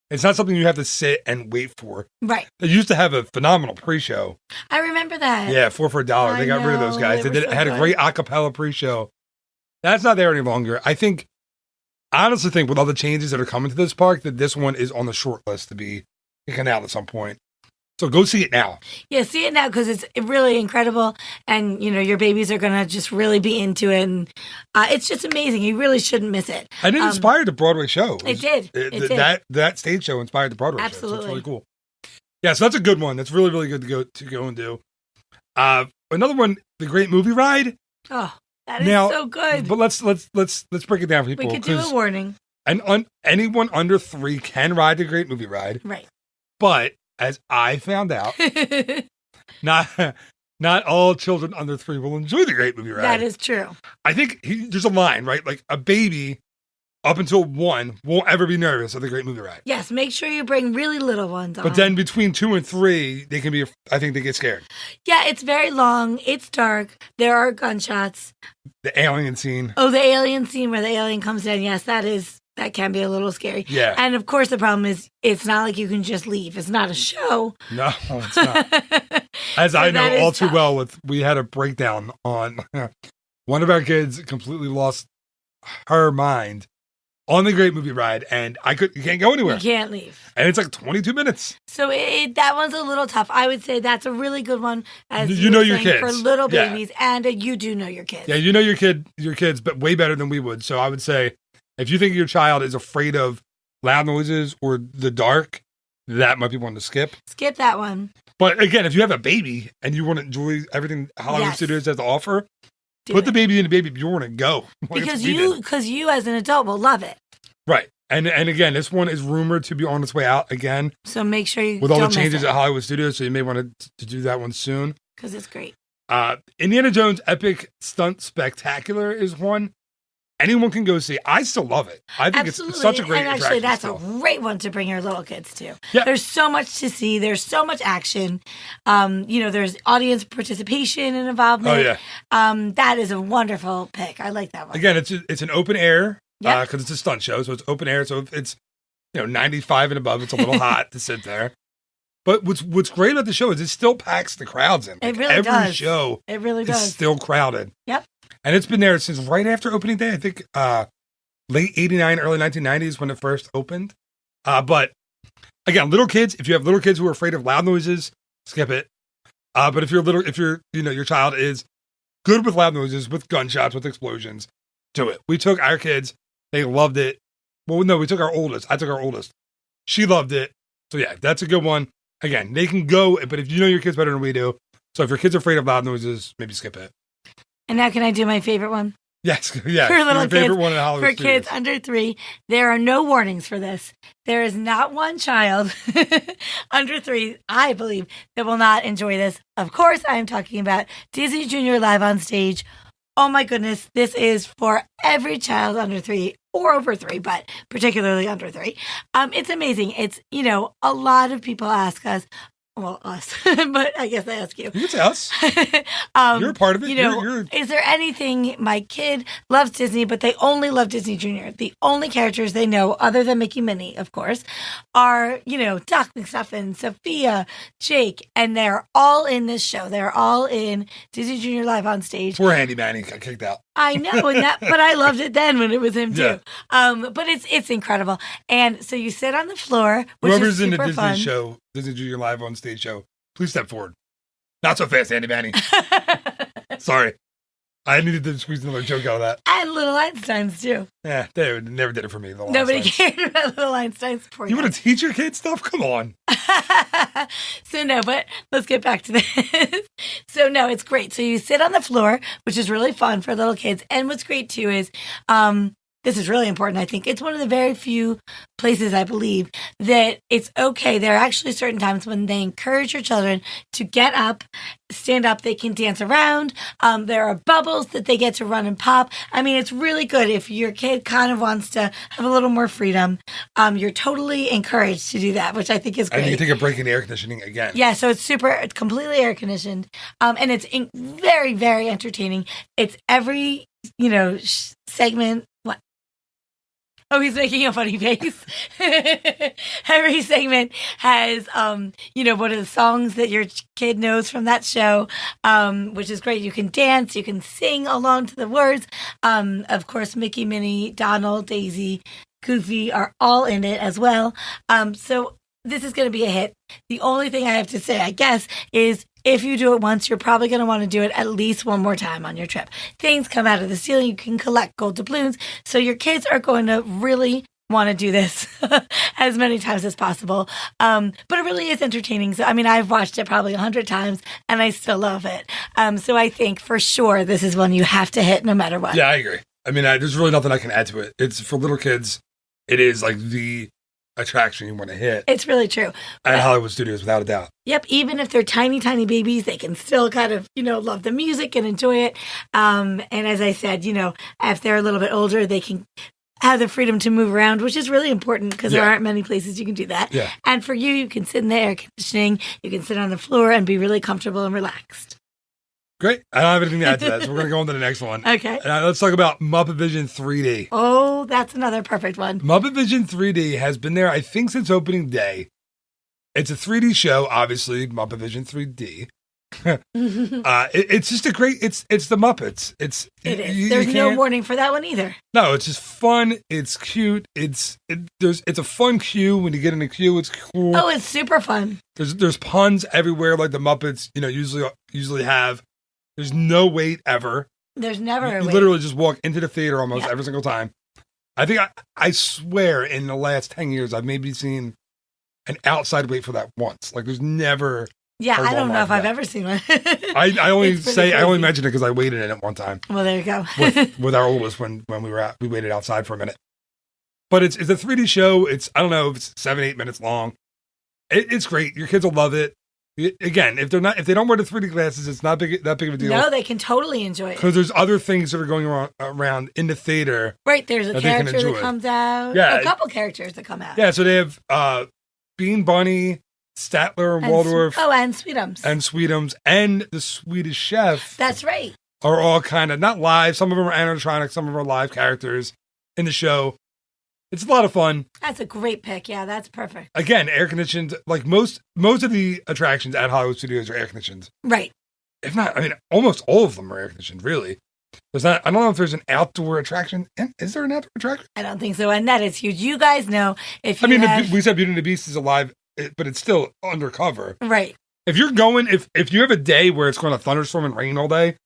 it's not something you have to sit and wait for. Right. They used to have a phenomenal pre-show. I remember that. Yeah, 4 for $1. They got rid of those guys. They had a great a cappella pre-show. That's not there any longer. I honestly think with all the changes that are coming to this park, that this one is on the short list to be taken out at some point. So go see it now. Yeah, see it now because it's really incredible. And, your babies are going to just really be into it. And it's just amazing. You really shouldn't miss it. And it inspired the Broadway show. It did. That stage show inspired the Broadway show. So it's really cool. Yeah, so that's a good one. That's really, really good to go and do. Another one, the Great Movie Ride. Oh. That is so good. But let's break it down for people. We could do a warning. And anyone under 3 can ride the Great Movie Ride. Right. But as I found out, not all children under 3 will enjoy the Great Movie Ride. That is true. I think there's a line, right? Like a baby up until 1 won't ever be nervous of the Great Movie Ride. Yes, make sure you bring really little ones on. But then between 2 and 3, they can be. I think they get scared. Yeah, it's very long. It's dark. There are gunshots. The alien scene. Oh, the alien scene where the alien comes in. Yes, that can be a little scary. Yeah. And of course, the problem is it's not like you can just leave. It's not a show. No, it's not. As I know all too well, we had a breakdown on one of our kids completely lost her mind on the Great Movie Ride, and you can't go anywhere. You can't leave. And it's like 22 minutes. So that one's a little tough. I would say that's a really good one. As you know your kids. For little babies, and you do know your kids. Yeah, you know your kids, but way better than we would. So I would say, if you think your child is afraid of loud noises or the dark, that might be one to skip. Skip that one. But again, if you have a baby and you want to enjoy everything Hollywood Studios has to offer, put the baby in the baby Bjorn and go. Because you as an adult will love it. Right. And again, this one is rumored to be on its way out again. So make sure you with all the changes at Hollywood Studios, so you may want to do that one soon. Because it's great. Indiana Jones Epic Stunt Spectacular is one. Anyone can go see. I still love it. I think it's such a great attraction. And actually, that's a great one to bring your little kids to. Yeah. There's so much to see. There's so much action. There's audience participation and involvement. Oh, yeah. That is a wonderful pick. I like that one. Again, it's an open air because it's a stunt show, so it's open air. So if it's 95 and above, it's a little hot to sit there. But what's great about the show is it still packs the crowds in. It really does. Every show it really does. is still crowded. Yep. And it's been there since right after opening day. I think late 89, early 1990s when it first opened. But again, little kids, if you have little kids who are afraid of loud noises, skip it. But if your child is good with loud noises, with gunshots, with explosions, do it. We took our kids. They loved it. Well, no, we took our oldest. I took our oldest. She loved it. So yeah, that's a good one. Again, they can go, but if you know your kids better than we do, so if your kids are afraid of loud noises, maybe skip it. And now can I do my favorite one? Yes, yeah. For little kids, favorite one in Hollywood for kids under 3, there are no warnings for this. There is not one child under 3, I believe, that will not enjoy this. Of course, I am talking about Disney Junior Live on Stage. Oh my goodness, this is for every child under 3 or over 3, but particularly under 3. It's amazing. It's, a lot of people ask us, Well, us, but I guess I ask you. You can say us. You're a part of it. You're... Is there anything, my kid loves Disney, but they only love Disney Junior. The only characters they know, other than Mickey Minnie, of course, are, Doc McStuffin, Sophia, Jake, and they're all in this show. They're all in Disney Junior Live on Stage. Poor Handy Manny got kicked out. I know, but I loved it then when it was him too. Yeah. But it's incredible. And so you sit on the floor, which Whoever's is super in the Disney fun. show, Disney Junior Live on Stage show, please step forward. Not so fast, Handy Manny. Sorry. I needed to squeeze another joke out of that. And Little Einsteins too. Yeah, they never did it for me. Nobody cared about Little Einsteins. You want to teach your kids stuff? Come on. So no, but let's get back to this. So no, it's great. So you sit on the floor, which is really fun for little kids. And what's great too is, this is really important. I think it's one of the very few places, I believe, that it's okay. There are actually certain times when they encourage your children to get up, stand up. They can dance around. There are bubbles that they get to run and pop. I mean, it's really good if your kid kind of wants to have a little more freedom. You're totally encouraged to do that, which I think is great. And you can take a break in the air conditioning again. Yeah, so it's completely air conditioned. And it's very, very entertaining. It's every, segment. Oh, he's making a funny face. Every segment has, one of the songs that your kid knows from that show, which is great. You can dance, you can sing along to the words. Of course, Mickey, Minnie, Donald, Daisy, Goofy are all in it as well. So this is going to be a hit. The only thing I have to say, I guess, is if you do it once, you're probably going to want to do it at least one more time on your trip. Things come out of the ceiling. You can collect gold doubloons. So your kids are going to really want to do this as many times as possible. But it really is entertaining. So, I've watched it probably 100 times and I still love it. So I think for sure this is one you have to hit no matter what. Yeah, I agree. There's really nothing I can add to it. It's for little kids. It is like the attraction you want to hit. It's really true. At Hollywood Studios, without a doubt. Yep. Even if they're tiny, tiny babies, they can still kind of, love the music and enjoy it. And as I said, if they're a little bit older, they can have the freedom to move around, which is really important because there aren't many places you can do that. Yeah. And for you can sit in the air conditioning, you can sit on the floor and be really comfortable and relaxed. Great. I don't have anything to add to that, so we're going to go on to the next one. Okay. Let's talk about Muppet Vision 3D. Oh, that's another perfect one. Muppet Vision 3D has been there, I think, since opening day. It's a 3D show, obviously, Muppet Vision 3D. It's just a great, it's the Muppets. It is. There's no warning for that one either. No, it's just fun. It's cute. It's a fun queue. When you get in a queue, it's cool. Oh, it's super fun. There's puns everywhere, like the Muppets, usually have. There's no wait ever. There's never a wait. You literally just walk into the theater almost every single time. I think I swear in the last 10 years I've maybe seen an outside wait for that once. Like there's never. Yeah, I don't know if I've ever seen one. I only mentioned it because I waited in it one time. Well, there you go. with our oldest when we waited outside for a minute. But it's a 3D show. It's, I don't know, it's 7-8 minutes long. It's great. Your kids will love it. Again, if they don't wear the 3D glasses, it's not that big of a deal. No, they can totally enjoy it because there's other things that are going around in the theater. Right, there's a character that comes out. Yeah, a couple characters that come out. Yeah, so they have Bean Bunny, Statler, and Waldorf. And Sweetums. And Sweetums and the Swedish Chef. That's right. Are all kind of not live. Some of them are animatronic. Some of them are live characters in the show. It's a lot of fun. That's a great pick. Yeah, that's perfect. Again, air conditioned. Like most of the attractions at Hollywood Studios are air conditioned. Right. If not, almost all of them are air conditioned. Really. There's not. I don't know if there's an outdoor attraction. Is there an outdoor attraction? I don't think so. And that is huge. You guys know if you. We said Beauty and the Beast is alive, but it's still undercover. Right. If you're going, if you have a day where it's going to thunderstorm and rain all day,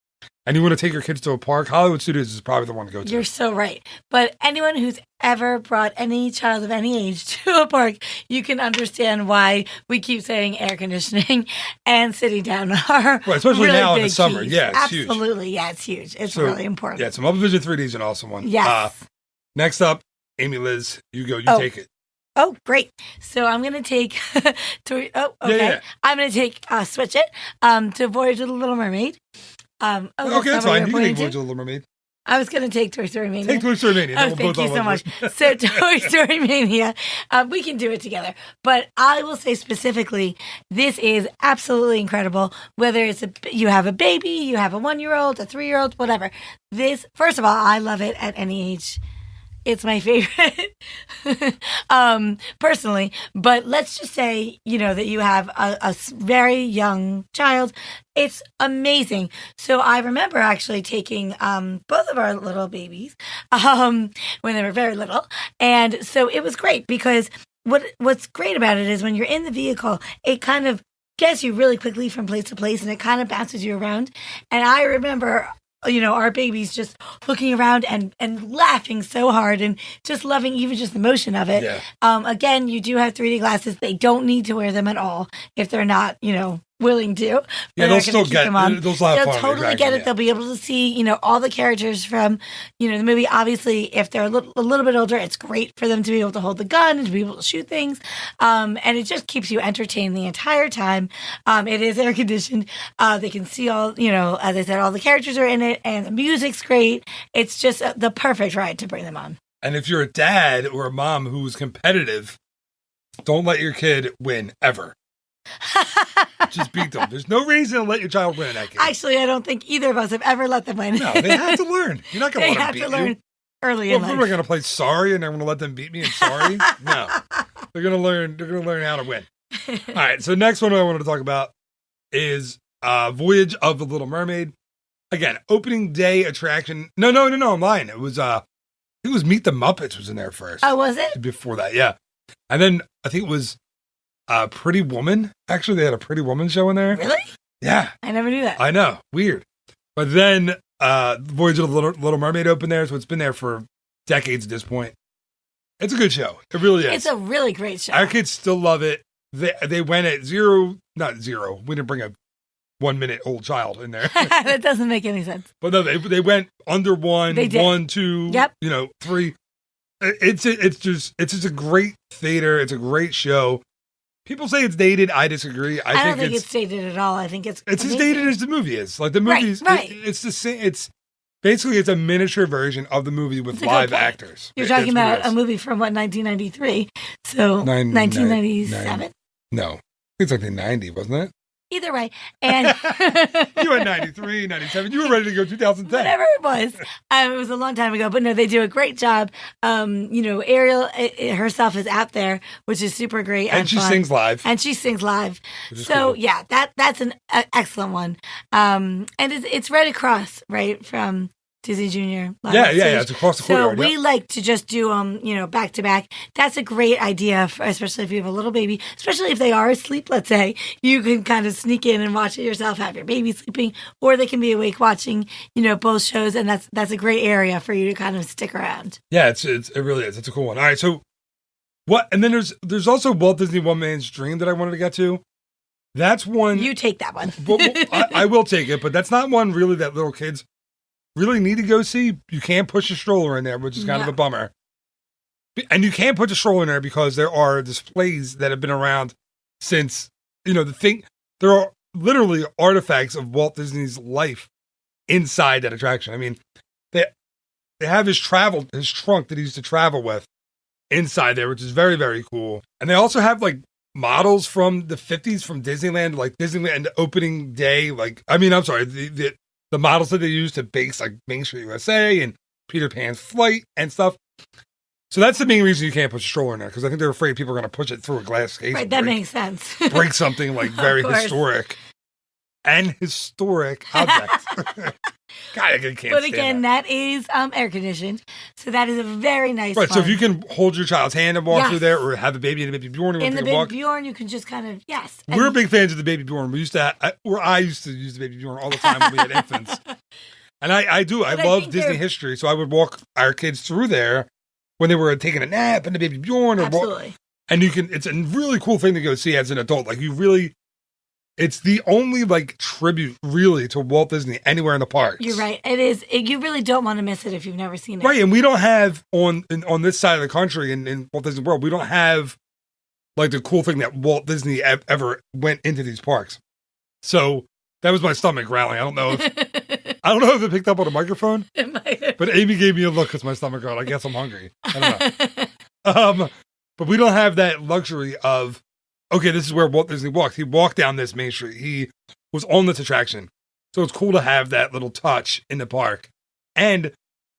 and you want to take your kids to a park, Hollywood Studios is probably the one to go to. You're so right. But anyone who's ever brought any child of any age to a park, you can understand why we keep saying air conditioning and sitting down are especially really now in big the summer. keys. Yeah, it's Absolutely. huge. Yeah, it's huge. It's really important. Yeah, so Muppet Vision 3D is an awesome one. Yes. Next up, Amy Liz, you go. You take it. Oh, great. So I'm going to take, okay. Yeah. I'm going to take, switch it, to Voyage of the Little Mermaid. Okay, that's fine. You can take Voyage of the Little Mermaid. I was going to take Toy Story Mania. Take Toy Story Mania. Oh, thank you so much. So Toy Story Mania, we can do it together. But I will say specifically, this is absolutely incredible. Whether it's you have a baby, you have a 1-year-old, a 3-year-old, whatever. This, first of all, I love it at any age. It's my favorite, personally. But let's just say, that you have a very young child. It's amazing. So I remember actually taking both of our little babies when they were very little. And so it was great because what's great about it is when you're in the vehicle, it kind of gets you really quickly from place to place and it kind of bounces you around. And I remember our babies just looking around and laughing so hard and just loving even just the motion of it. Yeah. Again, you do have 3D glasses. They don't need to wear them at all if they're not, willing to. Yeah, they'll still get it. They'll totally get it. Yeah. They'll be able to see, all the characters from, the movie. Obviously, if they're a little bit older, it's great for them to be able to hold the gun and to be able to shoot things. And it just keeps you entertained the entire time. It is air conditioned. They can see all, as I said, all the characters are in it and the music's great. It's just the perfect ride to bring them on. And if you're a dad or a mom who's competitive, don't let your kid win ever. Just beat them. There's no reason to let your child win in that game. Actually, I don't think either of us have ever let them win. No, they have to learn. You're not going to let them beat you. They have to learn early in life. We're going to play sorry and I'm going to let them beat me in sorry? No. They're going to learn. They're going to learn how to win. All right. So next one I wanted to talk about is Voyage of the Little Mermaid. Again, opening day attraction. No. I'm lying. It was Meet the Muppets was in there first. Oh, was it? Before that, yeah. And then I think it was Pretty Woman. Actually, they had a Pretty Woman show in there. Really? Yeah. I never knew that. I know. Weird. But then Voyage of the Little Mermaid opened there, so it's been there for decades at this point. It's a good show. It really is. It's a really great show. Our kids still love it. They went at not zero. We didn't bring a 1-minute-old child in there. That doesn't make any sense. But no, they went under 1, they did. 1, 2, yep. 3. It's just a great theater. It's a great show. People say it's dated. I disagree. I don't think it's dated at all. I think it's as dated as the movie is. Like the movie's, right. It's the same. It's basically it's a miniature version of the movie with live actors. You're talking about a movie from 1993? So 1997. No, it's like the 90, wasn't it? Either way. And you were 93, 97. You were ready to go 2010. Whatever it was. It was a long time ago. But no, they do a great job. Ariel herself is out there, which is super great. And she fun. Sings live. And she sings live. So, cool. Yeah, that's an excellent one. And it's right across, right, from Disney Junior. Yeah, it's across the courtyard. So we like to just do back to back. That's a great idea, especially if you have a little baby, especially if they are asleep, let's say. You can kind of sneak in and watch it yourself, have your baby sleeping, or they can be awake watching, both shows, and that's a great area for you to kind of stick around. Yeah, it really is. It's a cool one. All right, so what? And then there's also Walt Disney One Man's Dream that I wanted to get to. That's one. You take that one. I will take it, but that's not one really that little kids really need to go see. You can't push a stroller in there, which is kind of a bummer. And you can't put a stroller in there because there are displays that have been around since, there are literally artifacts of Walt Disney's life inside that attraction. I mean, they have his trunk that he used to travel with inside there, which is very, very cool. And they also have like models from the 50s from Disneyland, like Disneyland opening day. The models that they use to base like Main Street USA and Peter Pan's Flight and stuff. So that's the main reason you can't put a stroller in there, because I think they're afraid people are going to push it through a glass case. Right, that makes sense. Break something like very historic objects. God, I can't But again, that is air conditioned, so that is a very nice. Right, so if you can hold your child's hand and walk through there, or have a baby in a Baby Bjorn, in the Baby Bjorn, you can just kind of We're big fans of the Baby Bjorn. I used to use the Baby Bjorn all the time when we had infants, and I love Disney history, so I would walk our kids through there when they were taking a nap in the Baby Bjorn, absolutely. And it's a really cool thing to go see as an adult. Like it's the only like tribute really to Walt Disney anywhere in the parks. You're right. It is. You really don't want to miss it if you've never seen it. Right. And we don't have on this side of the country in Walt Disney World, we don't have like the cool thing that Walt Disney ever went into these parks. So that was my stomach growling. I don't know if it picked up on a microphone. It might have. But Amy gave me a look because my stomach growled. I guess I'm hungry. I don't know. But we don't have that luxury of, okay, this is where Walt Disney walked. He walked down this main street. He was on this attraction. So it's cool to have that little touch in the park. And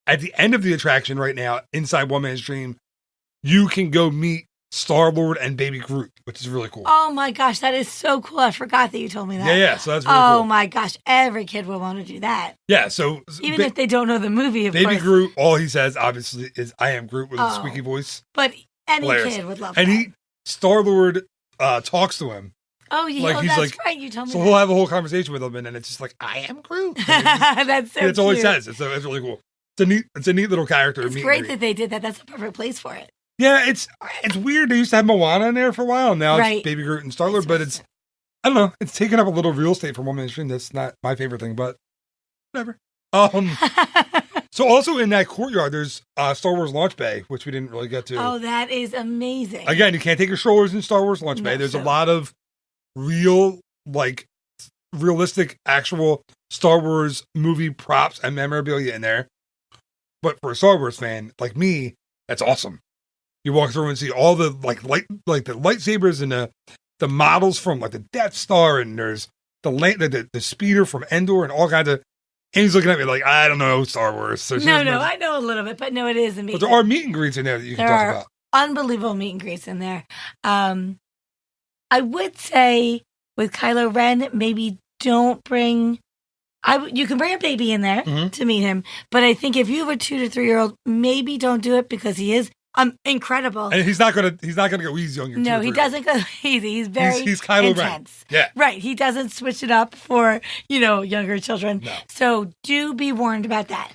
at the end of the attraction right now, inside One Man's Dream, you can go meet Star-Lord and Baby Groot, which is really cool. Oh my gosh, that is so cool. I forgot that you told me that. Yeah, so that's really cool. Oh my gosh, every kid will want to do that. Yeah, so... Even if they don't know the movie, of course. Baby Groot, all he says, obviously, is, I am Groot with a squeaky voice. But any Hilarious. kid would love and that. Star-Lord talks to him. Oh, yeah, like, that's right. You told me so that. he'll have a whole conversation with him, and then it's just like, I am Groot. That's so That's all he cute. says. It's really cool. It's a neat little character. It's great that they did that. That's the perfect place for it. Yeah, it's weird. They used to have Moana in there for a while, and now Right. it's Baby Groot and Star-Lord, but it's, I don't know, it's taking up a little real estate for One Man's Dream. That's not my favorite thing, but whatever. So also in that courtyard, there's Star Wars Launch Bay, which we didn't really get to. Oh, that is amazing. Again, you can't take your strollers in Star Wars Launch Bay. There's a lot of realistic, actual Star Wars movie props and memorabilia in there. But for a Star Wars fan like me, that's awesome. You walk through and see all the the lightsabers and the models from like the Death Star, and there's the speeder from Endor and all kinds of. And he's looking at me like, I don't know Star Wars. So No, I know a little bit, but no, it is amazing. But there are meet and greets in there that you can talk about. Unbelievable meet and greets in there. I would say with Kylo Ren, maybe don't bring. You can bring a baby in there to meet him, but I think if you have a 2 to 3 year old, maybe don't do it because he is incredible. And he's not gonna go easy on your. No, he doesn't go easy. He's very he's Kylo intense. Ren. Yeah, right. He doesn't switch it up for younger children. No. So do be warned about that.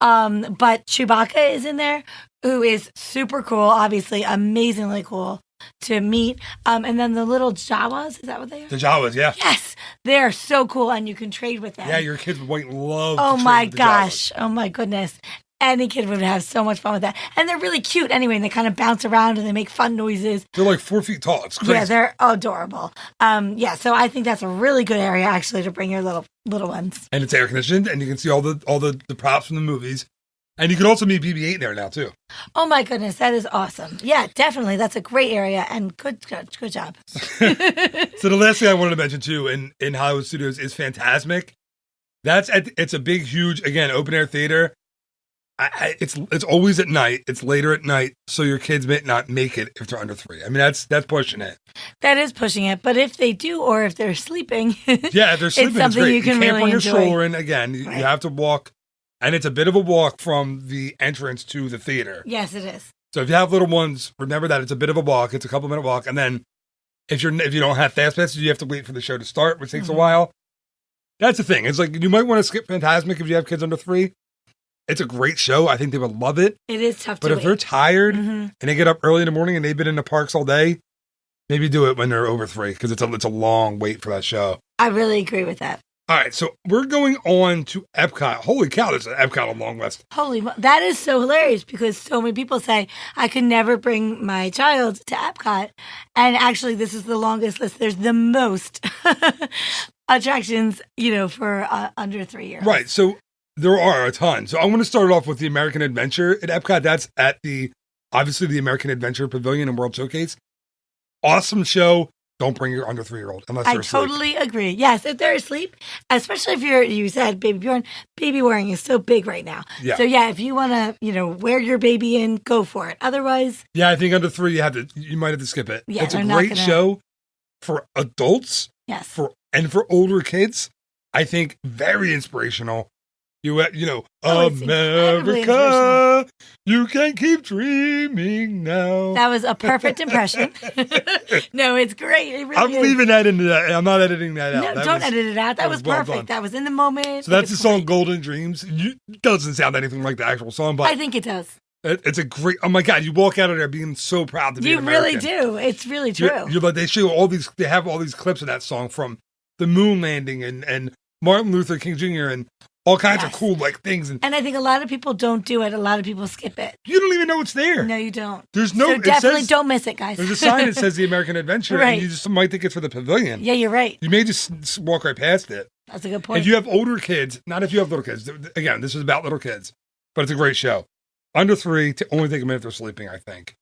But Chewbacca is in there, who is super cool. Obviously, amazingly cool to meet. And then the little Jawas, is that what they are? The Jawas, yeah. Yes, they're so cool, and you can trade with them. Yeah, your kids would love. Oh to my trade with the gosh! Jawas. Oh my goodness! Any kid would have so much fun with that, and they're really cute anyway. And they kind of bounce around and they make fun noises. They're like 4 feet tall. It's crazy. Yeah, they're adorable. So I think that's a really good area actually to bring your little ones. And it's air conditioned, and you can see all the props from the movies. And you can also meet BB-8 in there now, too. Oh, my goodness. That is awesome. Yeah, definitely. That's a great area, and good job. So the last thing I wanted to mention, too, in Hollywood Studios is Fantasmic. It's a big, huge, again, open-air theater. It's always at night. It's later at night, so your kids may not make it if they're under 3. I mean, that's pushing it. That is pushing it. But if they do, or if they're sleeping, yeah, if they're sleeping, it's something great. you can can't really bring your enjoy. stroller in. Again, you have to walk. And it's a bit of a walk from the entrance to the theater. Yes, it is. So if you have little ones, remember that it's a bit of a walk. It's a couple-minute walk. And then if you don't have fast passes, you have to wait for the show to start, which takes a while. That's the thing. It's like you might want to skip Fantasmic if you have kids under 3. It's a great show. I think they would love it. It is tough but to if they're tired and they get up early in the morning and they've been in the parks all day, maybe do it when they're over 3 because it's a long wait for that show. I really agree with that. All right, so we're going on to Epcot. Holy cow, there's an Epcot on Long West. That is so hilarious because so many people say, I could never bring my child to Epcot. And actually, this is the longest list. There's the most attractions, for under 3 years. Right, so there are a ton. So I want to start off with the American Adventure at Epcot. That's at obviously the American Adventure Pavilion and World Showcase. Awesome show. Don't bring your under 3-year-old unless they're asleep. I totally agree. Yes, if they're asleep, especially if you said Baby Bjorn, baby wearing is so big right now. Yeah. So yeah, if you want to, wear your baby in, go for it. Otherwise, yeah, I think under 3 you might have to skip it. Yeah, it's a great show for adults. Yes. For older kids. I think very inspirational. America, you can keep dreaming now. That was a perfect impression. No, it's great. It really I'm leaving that into that. I'm not editing that out. No, that don't edit it out. That was well perfect. done. That was in the moment. So that's the song Golden Dreams. It doesn't sound anything like the actual song, but I think it does. It's a great, oh my God, you walk out of there being so proud to be an American. You really do. It's really true. You're like, they have all these clips of that song from the moon landing and Martin Luther King Jr. and all kinds of cool things. And I think a lot of people don't do it. A lot of people skip it. You don't even know it's there. No, you don't. There's no. So definitely don't miss it, guys. There's a sign that says the American Adventure, right. and you just might think it's for the pavilion. Yeah, you're right. You may just walk right past it. That's a good point. If you have older kids, not if you have little kids. Again, this is about little kids. but it's a great show. Under 3, to only take a minute if they're sleeping, I think.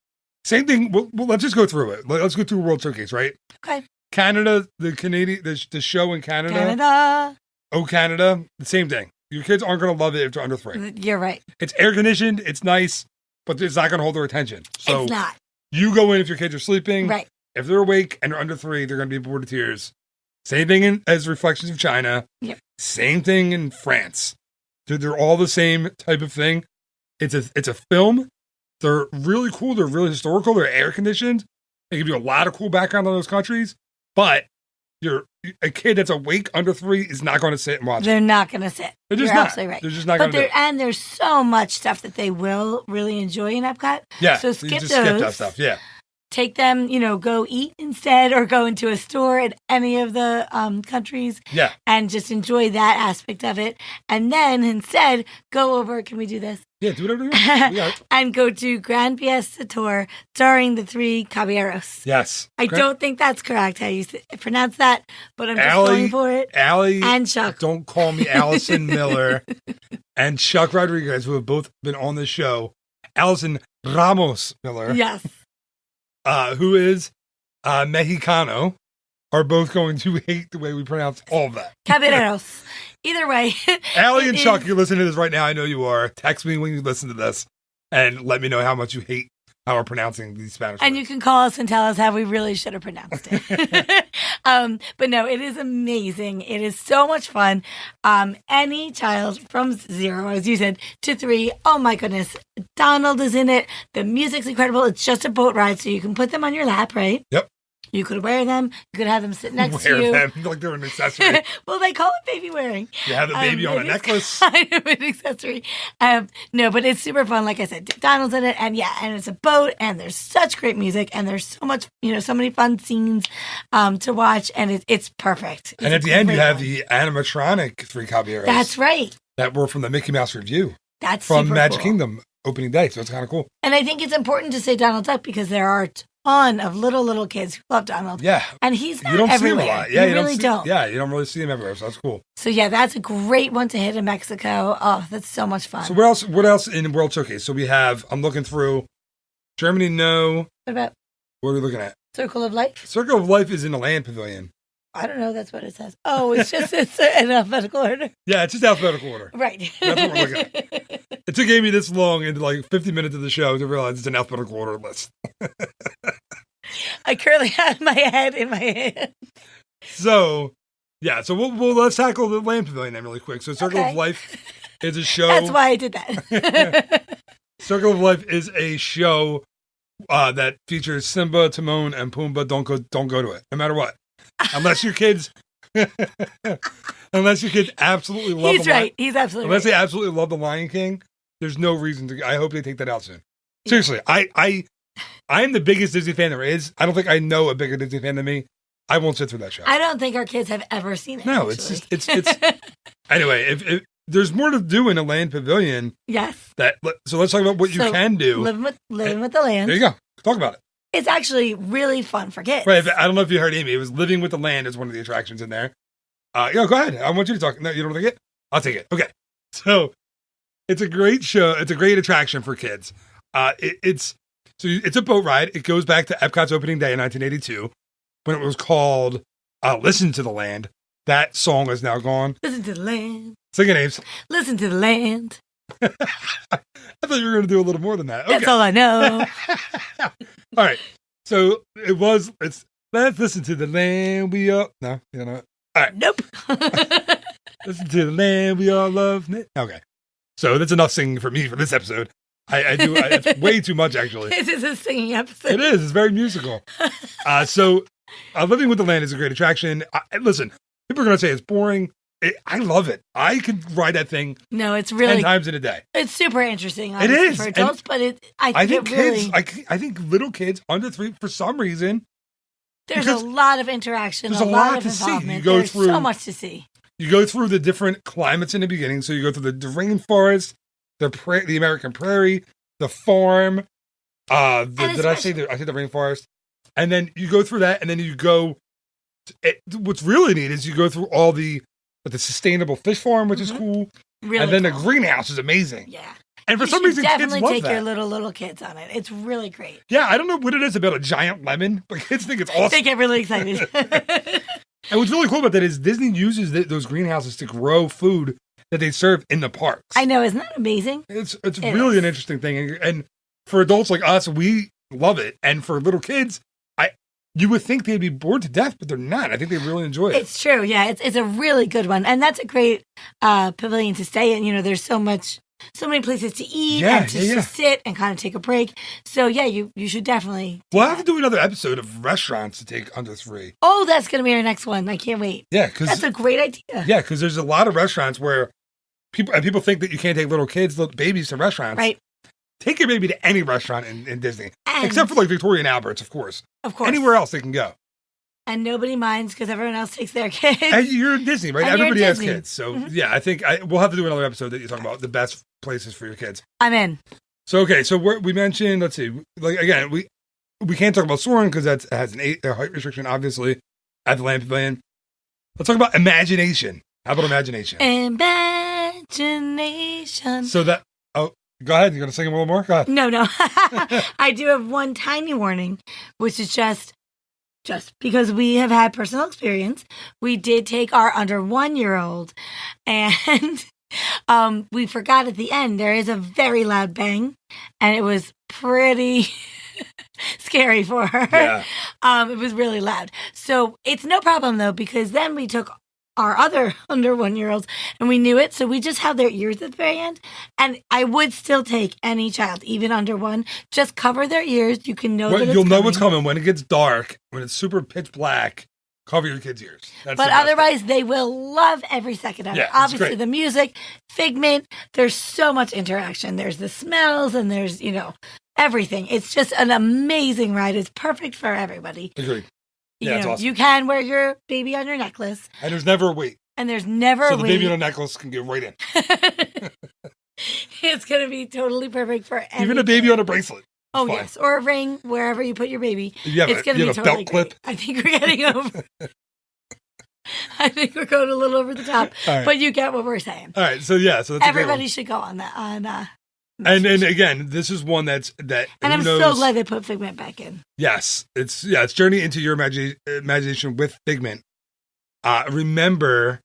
Same thing. Well, let's just go through it. Let's go through World Showcase, right? Okay. Canada, the show in Canada. Canada. Oh, Canada. The same thing. Your kids aren't going to love it if they're under 3. You're right. It's air conditioned. It's nice, but it's not going to hold their attention. So it's not. You go in if your kids are sleeping. Right. If they're awake and they're under 3, they're going to be bored to tears. Same thing as Reflections of China. Yep. Same thing in France. They're all the same type of thing. It's a film. They're really cool. They're really historical. They're air conditioned. They give you a lot of cool background on those countries. But a kid that's awake under 3 is not going to sit and watch. They're not going to sit. They're just You're not. absolutely right. They're just not going to do it. And there's so much stuff that they will really enjoy in Epcot. Yeah. So skip skip those. that stuff. Yeah. Take them, go eat instead or go into a store in any of the countries. Yeah. And just enjoy that aspect of it. And then instead, go over, can we do this? Yeah, do whatever you want. Yeah. And go to Grand Fiesta Tour starring the 3 Caballeros. Yes. I don't think that's correct how you pronounce that, but I'm just going for it. Allie and Chuck. Don't call me Allison Miller and Chuck Rodriguez, who have both been on the show. Allison Ramos Miller. Yes. Who is Mexicano, are both going to hate the way we pronounce all of that. Caballeros. Either way. Allie and Chuck, you're listening to this right now. I know you are. Text me when you listen to this and let me know how much you hate how we're pronouncing these Spanish words. And you can call us and tell us how we really should have pronounced it. But no, it is amazing. It is so much fun. Any child from 0, as you said, to 3, oh my goodness, Donald is in it. The music's incredible. It's just a boat ride, so you can put them on your lap, right? Yep. You could wear them. You could have them sit next to you. Wear them like they're an accessory. Well, they call it baby wearing. You have the baby on a necklace. Kind of an accessory. No, but it's super fun. Like I said, Donald's in it, and it's a boat, and there's such great music, and there's so much, so many fun scenes to watch, and it's perfect. And at the end, you have the animatronic 3 Caballeros. That's right. That were from the Mickey Mouse Review. That's from super Magic cool. Kingdom opening day, so it's kind of cool. And I think it's important to say Donald Duck because there are ton of little kids who love Donald. Yeah. And he's not you don't everywhere. See him a lot. Yeah, you really don't. Yeah, you don't really see him everywhere, so that's cool. So yeah, that's a great one to hit in Mexico. Oh, that's so much fun. So what else in World Showcase? So we have, I'm looking through, Germany, no. What are we looking at? Circle of Life? Circle of Life is in the Land Pavilion. I don't know. That's what it says. Oh, it's in alphabetical order. Yeah, it's just alphabetical order. Right. That's what we're looking at. It took me this long into like 50 minutes of the show to realize it's an alphabetical order list. I currently have my head in my hand. So, yeah. So we'll let's tackle the Land Pavilion then really quick. So Circle of Life is a show. That's why I did that. Circle of Life is a show that features Simba, Timon, and Pumbaa. Don't go to it, no matter what. Unless your kids absolutely love He's right. He's absolutely unless right. they absolutely love the Lion King, there's no reason to. I hope they take that out soon. Seriously, I am the biggest Disney fan there is. I don't think I know a bigger Disney fan than me. I won't sit through that show. I don't think our kids have ever seen it. No, actually. it's anyway. If there's more to do in a Land Pavilion, yes. So let's talk about what you can do. Living with the land. There you go. Talk about it. It's actually really fun for kids. Right. I don't know if you heard Amy. It was Living with the Land is one of the attractions in there. Go ahead. I want you to talk. No, you don't take it? I'll take it. Okay. So it's a great show. It's a great attraction for kids. It's a boat ride. It goes back to Epcot's opening day in 1982 when it was called Listen to the Land. That song is now gone. Listen to the land. Sing it, Ames. Listen to the land. I thought you were going to do a little more than that. Okay. That's all I know. All right. So it's let's listen to the land we all. No, you know. All right. Nope. Listen to the land we all love. Okay. So that's enough singing for me for this episode. It's way too much, actually. This is a singing episode. It is. It's very musical. So Living with the Land is a great attraction. Listen, people are going to say it's boring. I love it. I could ride that thing. No, it's really 10 times in a day. It's super interesting. It is for adults, but I think kids. I think little kids under 3, for some reason. There's a lot of interaction. There's a lot of to see. involvement. There's so much to see. You go through the different climates in the beginning. So you go through the rainforest, the American prairie, the farm. Did I say the rainforest? And then you go through that, and then you go. What's really neat is you go through all the sustainable fish farm, which is cool. Really and then cool. the greenhouse is amazing. Yeah. And for You some should reason, kids definitely love take that. your little kids on it. It's really great. Yeah, I don't know what it is about a giant lemon, but kids think it's awesome. They get really excited. And what's really cool about that is Disney uses those greenhouses to grow food that they serve in the parks. I know, isn't that amazing? It's really an interesting thing, and for adults like us, we love it. And for little kids, you would think they'd be bored to death, but they're not. I think they really enjoy it. It's true, yeah. It's a really good one, and that's a great pavilion to stay in. You know, there's so many places to eat and to just sit and kind of take a break. So yeah, you should definitely. We'll have to do another episode of restaurants to take under 3. Oh, that's going to be our next one. I can't wait. Yeah, because that's a great idea. Yeah, because there's a lot of restaurants where people think that you can't take little babies to restaurants. Right. Take your baby to any restaurant in Disney, except for like Victoria and Albert's, of course. Of course. Anywhere else they can go. And nobody minds because everyone else takes their kids. And you're in Disney, right? Everybody has Disney. kids. So yeah, I think we'll have to do another episode that you talk about the best places for your kids. I'm in. So okay, so we mentioned, let's see, like again, we can't talk about soaring because that has a height restriction, obviously, at the Land Pavilion. Let's talk about imagination. How about imagination? Imagination. So that go ahead. You gonna sing a little more? Go ahead. No. I do have one tiny warning, which is just because we have had personal experience. We did take our under 1-year-old, and we forgot at the end there is a very loud bang, and it was pretty scary for her. Yeah. It was really loud. So it's no problem though, because then we took our other under 1-year-olds and we knew it, so we just have their ears at the very end. And I would still take any child, even under 1, just cover their ears. You can know that it's you'll know coming. what's coming when it gets dark, when it's super pitch black. Cover your kids' ears. That's but otherwise, they will love every second of it. Obviously, great. the music, Figment, there's so much interaction. There's the smells and there's, everything. It's just an amazing ride. It's perfect for everybody. Agreed. Yeah, it's awesome. You can wear your baby on your necklace. And there's never a wait. And there's never a wait. So the baby on a necklace can get right in. It's going to be totally perfect for everything. Even a baby on a bracelet. Oh, fine. Yes. Or a ring, wherever you put your baby. It's going to be totally belt clip. I think we're getting over. I think we're going a little over the top. Right. But you get what we're saying. All right. So, yeah. So that's everybody should go on that. And again, this is one that. And I'm so glad they put Figment back in. Yes. It's Journey into Your Imagination with Figment. Remember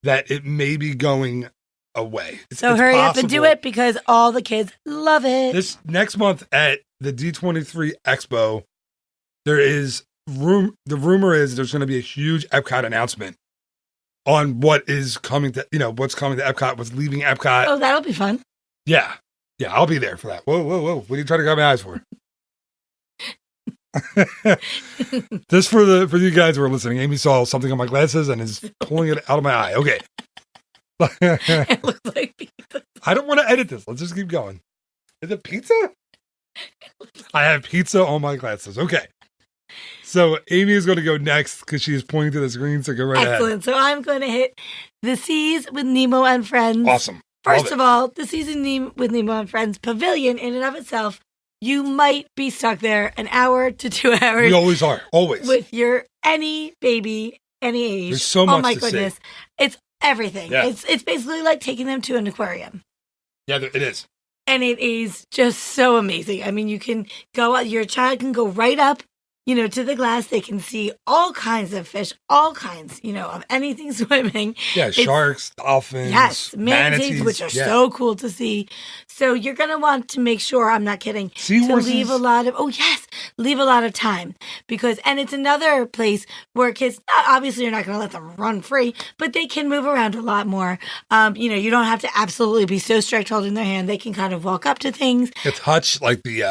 that it may be going away. So hurry up and do it because all the kids love it. This next month at the D23 Expo, there is the rumor is there's going to be a huge Epcot announcement on what is coming to, what's coming to Epcot, what's leaving Epcot. Oh, that'll be fun. Yeah. Yeah, I'll be there for that. Whoa. What are you trying to grab my eyes for? Just for you guys who are listening, Amy saw something on my glasses and is pulling it out of my eye. Okay. It looks like pizza. I don't want to edit this. Let's just keep going. Is it pizza? I have pizza on my glasses. Okay. So Amy is going to go next because she is pointing to the screen. So go right ahead. Excellent. So I'm going to hit The Seas with Nemo and Friends. Awesome. First of all, The Seas with Nemo and Friends Pavilion in and of itself, you might be stuck there an hour to 2 hours. We always are. Always. With any baby, any age. There's so much Oh my to goodness. See. It's everything. Yeah. It's basically like taking them to an aquarium. Yeah, it is. And it is just so amazing. I mean, you can go out, your child can go right up, to the glass. They can see all kinds of fish, all kinds, of anything swimming. Yeah, sharks, dolphins. Yes, manatees, which are so cool to see. So you're going to want to make sure, I'm not kidding, seahorses. To leave a lot of time. And it's another place where kids, obviously you're not going to let them run free, but they can move around a lot more. You don't have to absolutely be so strict holding their hand. They can kind of walk up to things. It's touch, like the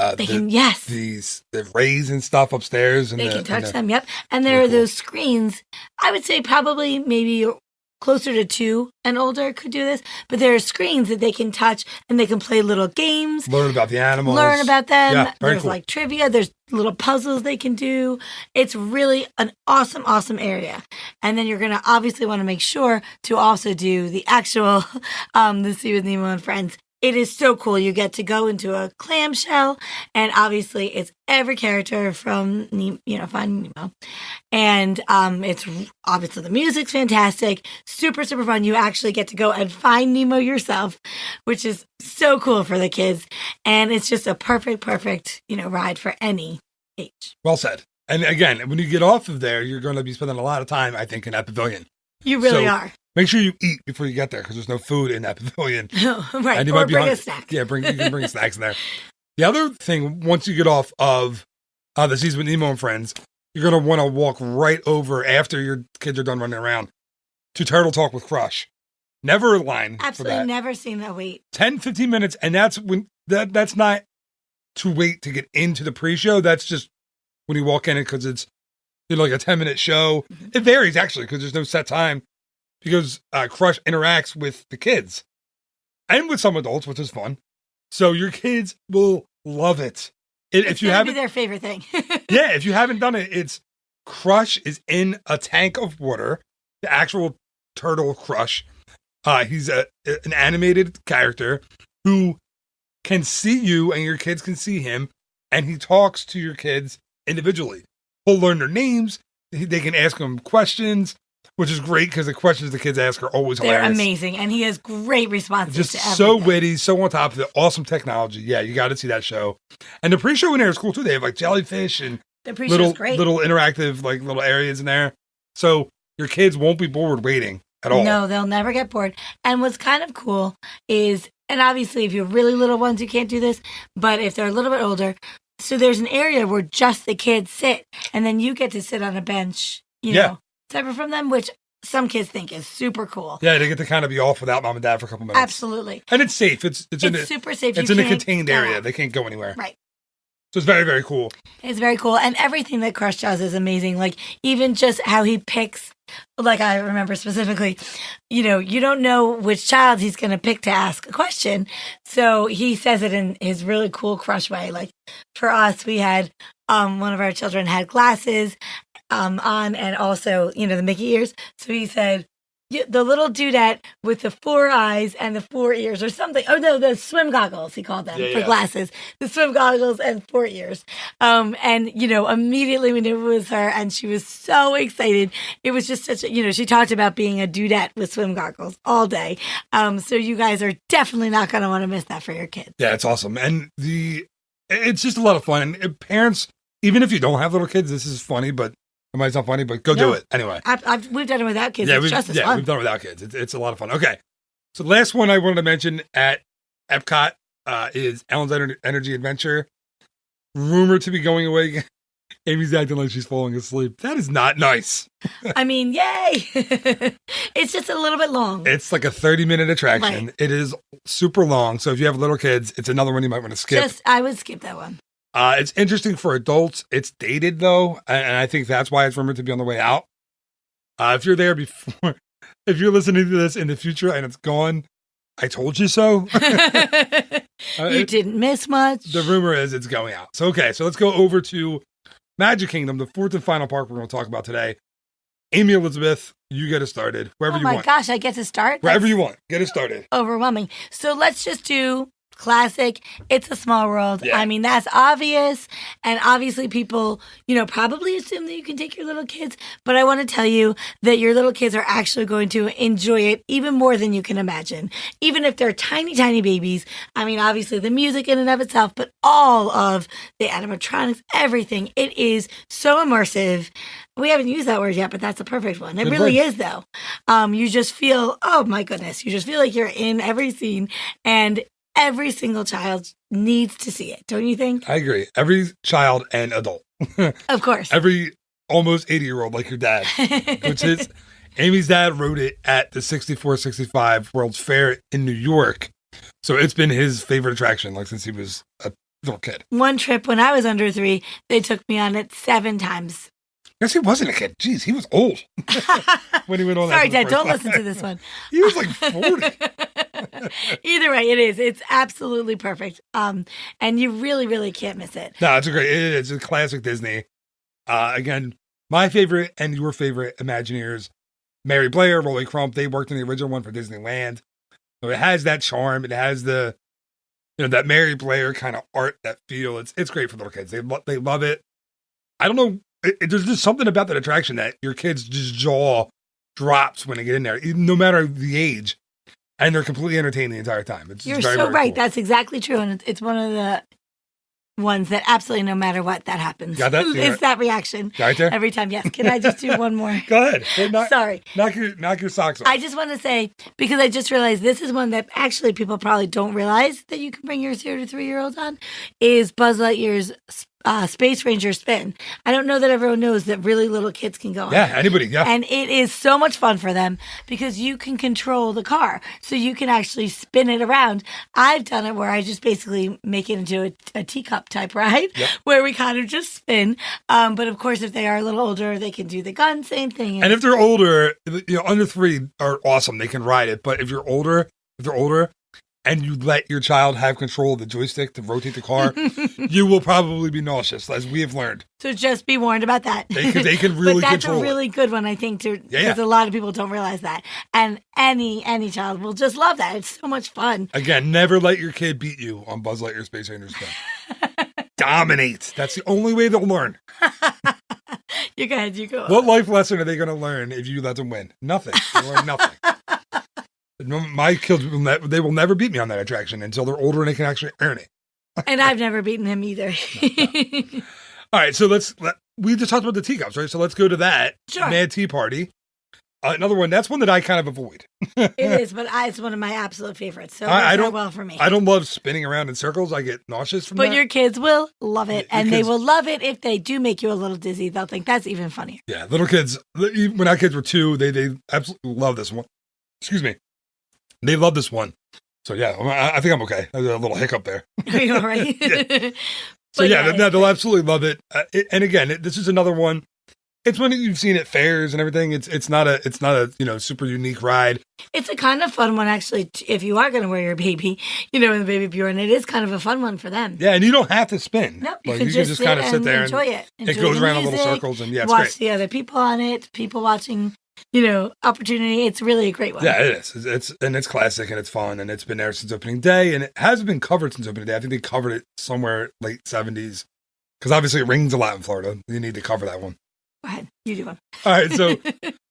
rays and stuff upstairs. And they can touch them, yep. And there are those screens. I would say probably maybe closer to 2 and older could do this, but there are screens that they can touch and they can play little games. Learn about the animals. Learn about them. Yeah, there's cool. like trivia. There's little puzzles they can do. It's really an awesome, awesome area. And then you're going to obviously want to make sure to also do the actual The Sea with Nemo and Friends it is so cool. You get to go into a clamshell, and obviously it's every character from Finding Nemo, and it's obviously the music's fantastic, super super fun. You actually get to go and find Nemo yourself, which is so cool for the kids, and it's just a perfect ride for any age. Well said. And again, when you get off of there, you're going to be spending a lot of time, I think, in that pavilion. You really are. Make sure you eat before you get there, because there's no food in that pavilion. Right, and you or bring a snack. Yeah, you can bring snacks in there. The other thing, once you get off of the Season with Nemo and Friends, you're going to want to walk right over after your kids are done running around to Turtle Talk with Crush. Never a line. Absolutely for that. never seen that wait. 10, 15 minutes, and that's when that's not to wait to get into the pre-show. That's just when you walk in, because it's like a 10-minute show. Mm-hmm. It varies, actually, because there's no set time, because Crush interacts with the kids and with some adults, which is fun. So your kids will love it. If you haven't, be their favorite thing. Yeah, if you haven't done it, it's Crush is in a tank of water. The actual turtle Crush. He's an animated character who can see you, and your kids can see him, and he talks to your kids individually. He'll learn their names. They can ask him questions, which is great, because the questions the kids ask are always hilarious. They're amazing, and he has great responses just to everything. So witty, so on top of it. Awesome technology. Yeah, you got to see that show. And the pre-show in there is cool, too. They have, like, jellyfish and the pre-show's great. Little interactive, like, little areas in there. So your kids won't be bored waiting at all. No, they'll never get bored. And what's kind of cool is, and obviously if you're really little ones, you can't do this, but if they're a little bit older, so there's an area where just the kids sit, and then you get to sit on a bench, separate from them, which some kids think is super cool. Yeah, they get to kind of be off without mom and dad for a couple minutes. Absolutely. And it's safe. It's super safe. It's in a contained area. They can't go anywhere. Right. So it's very, very cool. It's very cool. And everything that Crush does is amazing. Like, even just how he picks, like I remember specifically, you don't know which child he's going to pick to ask a question. So he says it in his really cool Crush way. Like, for us, we had one of our children had glasses on, and also, the Mickey ears. So he said, the little dudette with the 4 eyes and the 4 ears or something. Oh, no, the swim goggles, he called them for glasses. The swim goggles and 4 ears. And, immediately we knew it was her, and she was so excited. It was just such a, she talked about being a dudette with swim goggles all day. So you guys are definitely not going to want to miss that for your kids. Yeah, it's awesome. And it's just a lot of fun. And parents, even if you don't have little kids, this is funny, but it might sound funny, but go do it anyway. We've done it without kids. Yeah, it's just as fun. We've done it without kids. It's a lot of fun. Okay. So the last one I wanted to mention at Epcot is Ellen's Energy Adventure. Rumored to be going away again. Amy's acting like she's falling asleep. That is not nice. I mean, yay. It's just a little bit long. It's like a 30-minute attraction. Right. It is super long. So if you have little kids, it's another one you might want to skip. I would skip that one. It's interesting for adults. It's dated, though, and I think that's why it's rumored to be on the way out. If you're there before, if you're listening to this in the future and it's gone, I told you so. You didn't miss much. The rumor is it's going out. So, okay, so let's go over to Magic Kingdom, the fourth and final park we're going to talk about today. Amy Elizabeth, you get it started wherever you want. Oh, my gosh, I get to start? Wherever you want. Get it started. Overwhelming. So let's just do classic. It's a Small World. Yeah. I mean, that's obvious. And obviously people, probably assume that you can take your little kids. But I want to tell you that your little kids are actually going to enjoy it even more than you can imagine. Even if they're tiny, tiny babies. I mean, obviously the music in and of itself, but all of the animatronics, everything. It is so immersive. We haven't used that word yet, but that's a perfect one. It really is, though. You just feel, oh my goodness, you just feel like you're in every scene, and every single child needs to see it, don't you think? I agree. Every child and adult. Of course. Every almost 80-year-old like your dad, which is, Amy's dad wrote it at the 6465 World's Fair in New York. So it's been his favorite attraction, like since he was a little kid. One trip when I was under 3, they took me on it 7 times. Yes, he wasn't a kid. Jeez, he was old when he went on. Sorry, Dad, don't listen to this one. He was like 40. Either way, it is. It's absolutely perfect. And you really, really can't miss it. No, it's a classic Disney. Again, my favorite and your favorite Imagineers, Mary Blair, Rolly Crump, they worked in the original one for Disneyland. So it has that charm. It has the that Mary Blair kind of art, that feel. It's great for little kids. They love it. I don't know. There's just something about that attraction that your kids' just jaw drops when they get in there, no matter the age, and they're completely entertained the entire time. It's You're very, so very right. cool. That's exactly true, and it's one of the ones that absolutely no matter what that happens. Got that? It's that reaction Right there? every time. Yes. Can I just do one more? Go ahead. Hey, Sorry. Knock your socks off. I just want to say, because I just realized this is one that actually people probably don't realize that you can bring your 0 to 3-year-olds on, is Buzz Lightyear's Space Ranger Spin. I don't know that everyone knows that really little kids can go on. Yeah, anybody, yeah. And it is so much fun for them because you can control the car. So you can actually spin it around. I've done it where I just basically make it into a teacup type ride where we kind of just spin. But of course, if they are a little older, they can do the gun, same thing. And if they're older, under 3 are awesome. They can ride it. But if they're older, and you let your child have control of the joystick to rotate the car, you will probably be nauseous, as we have learned. So just be warned about that. They can really but that's control a really good one, I think, too, because a lot of people don't realize that. And any child will just love that. It's so much fun. Again, never let your kid beat you on Buzz Lightyear Space Ranger Spin. Dominate. That's the only way they'll learn. You go ahead, you go. What life lesson are they going to learn if you let them win? Nothing. They learn nothing. My kids they will never beat me on that attraction until they're older and they can actually earn it. And I've never beaten him either. All right, so we just talked about the teacups, right? So let's go to that. Sure. Mad Tea Party. Another one. That's one that I kind of avoid. It is, but it's one of my absolute favorites. So I it's don't not well for me. I don't love spinning around in circles. I get nauseous from that. But your kids will love it, and they will love it if they do make you a little dizzy. They'll think that's even funnier. Yeah, little kids. When our kids were 2, they absolutely love this one. Excuse me. They love this one. So, yeah, I think I'm okay. There's a little hiccup there. Are you all right? Yeah. So, they'll absolutely love it. And again, this is another one. It's one that you've seen at fairs and everything. It's not a super unique ride. It's a kind of fun one, actually, if you are going to wear your baby, in the baby Pure, and it is kind of a fun one for them. Yeah, and you don't have to spin. No, you can just kind of sit there enjoy it. It goes around in little circles, and it's watch great. the other people on it, people watching. Opportunity. It's really a great one. Yeah, it is. It's classic and it's fun and it's been there since opening day and it hasn't been covered since opening day. I think they covered it somewhere late 70s because obviously it rains a lot in Florida. You need to cover that one. Go ahead, you do one. All right, so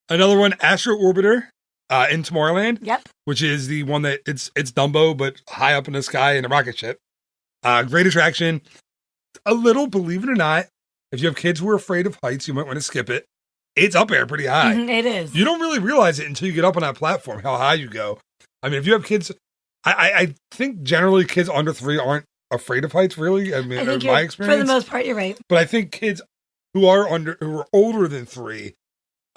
another one, Astro Orbiter in Tomorrowland. Yep. Which is the one that it's Dumbo but high up in the sky in a rocket ship. Great attraction. A little, believe it or not, if you have kids who are afraid of heights, you might want to skip it. It's up there pretty high. It is. You don't really realize it until you get up on that platform, how high you go. I mean, if you have kids, I think generally kids under 3 aren't afraid of heights, really. I mean, in my experience. For the most part, you're right. But I think kids who are older than 3,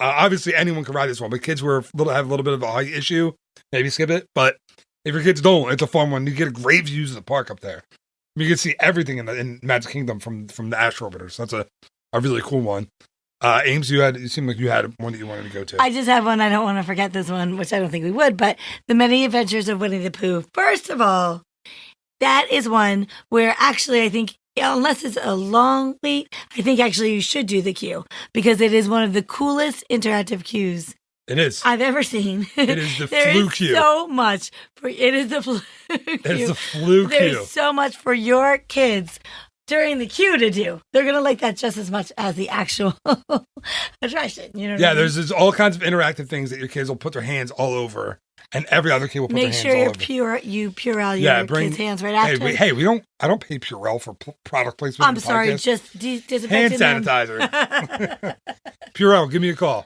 obviously anyone can ride this one, but kids who have a little bit of a height issue, maybe skip it. But if your kids don't, it's a fun one. You get great views of the park up there. You can see everything in Magic Kingdom from the Astro Orbiter. So that's a really cool one. Ames, you seem like you had one that you wanted to go to. I just have one. I don't want to forget this one, which I don't think we would, but The Many Adventures of Winnie the Pooh. First of all, that is one where actually I think, unless it's a long wait, I think actually you should do the queue because it is one of the coolest interactive queues It is. I've ever seen. It is the there flu is queue. So much for it is the flu queue. It's the flu queue. There's so much for your kids during the queue to do. They're gonna like that just as much as the actual attraction. You know what I mean? There's all kinds of interactive things that your kids will put their hands all over, and every other kid will put their hands all over. Make sure you Purell your kids' hands right after. Hey, I don't pay Purell for product placement. I'm sorry, podcast. just disinfectant hand sanitizer. Purell, give me a call.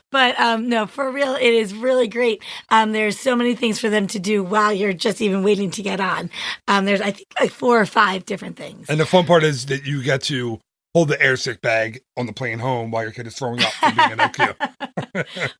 But no, for real, it is really great. There's so many things for them to do while you're just even waiting to get on. There's, I think, like 4 or 5 different things. And the fun part is that you get to hold the airsick bag on the plane home while your kid is throwing up from being in that queue.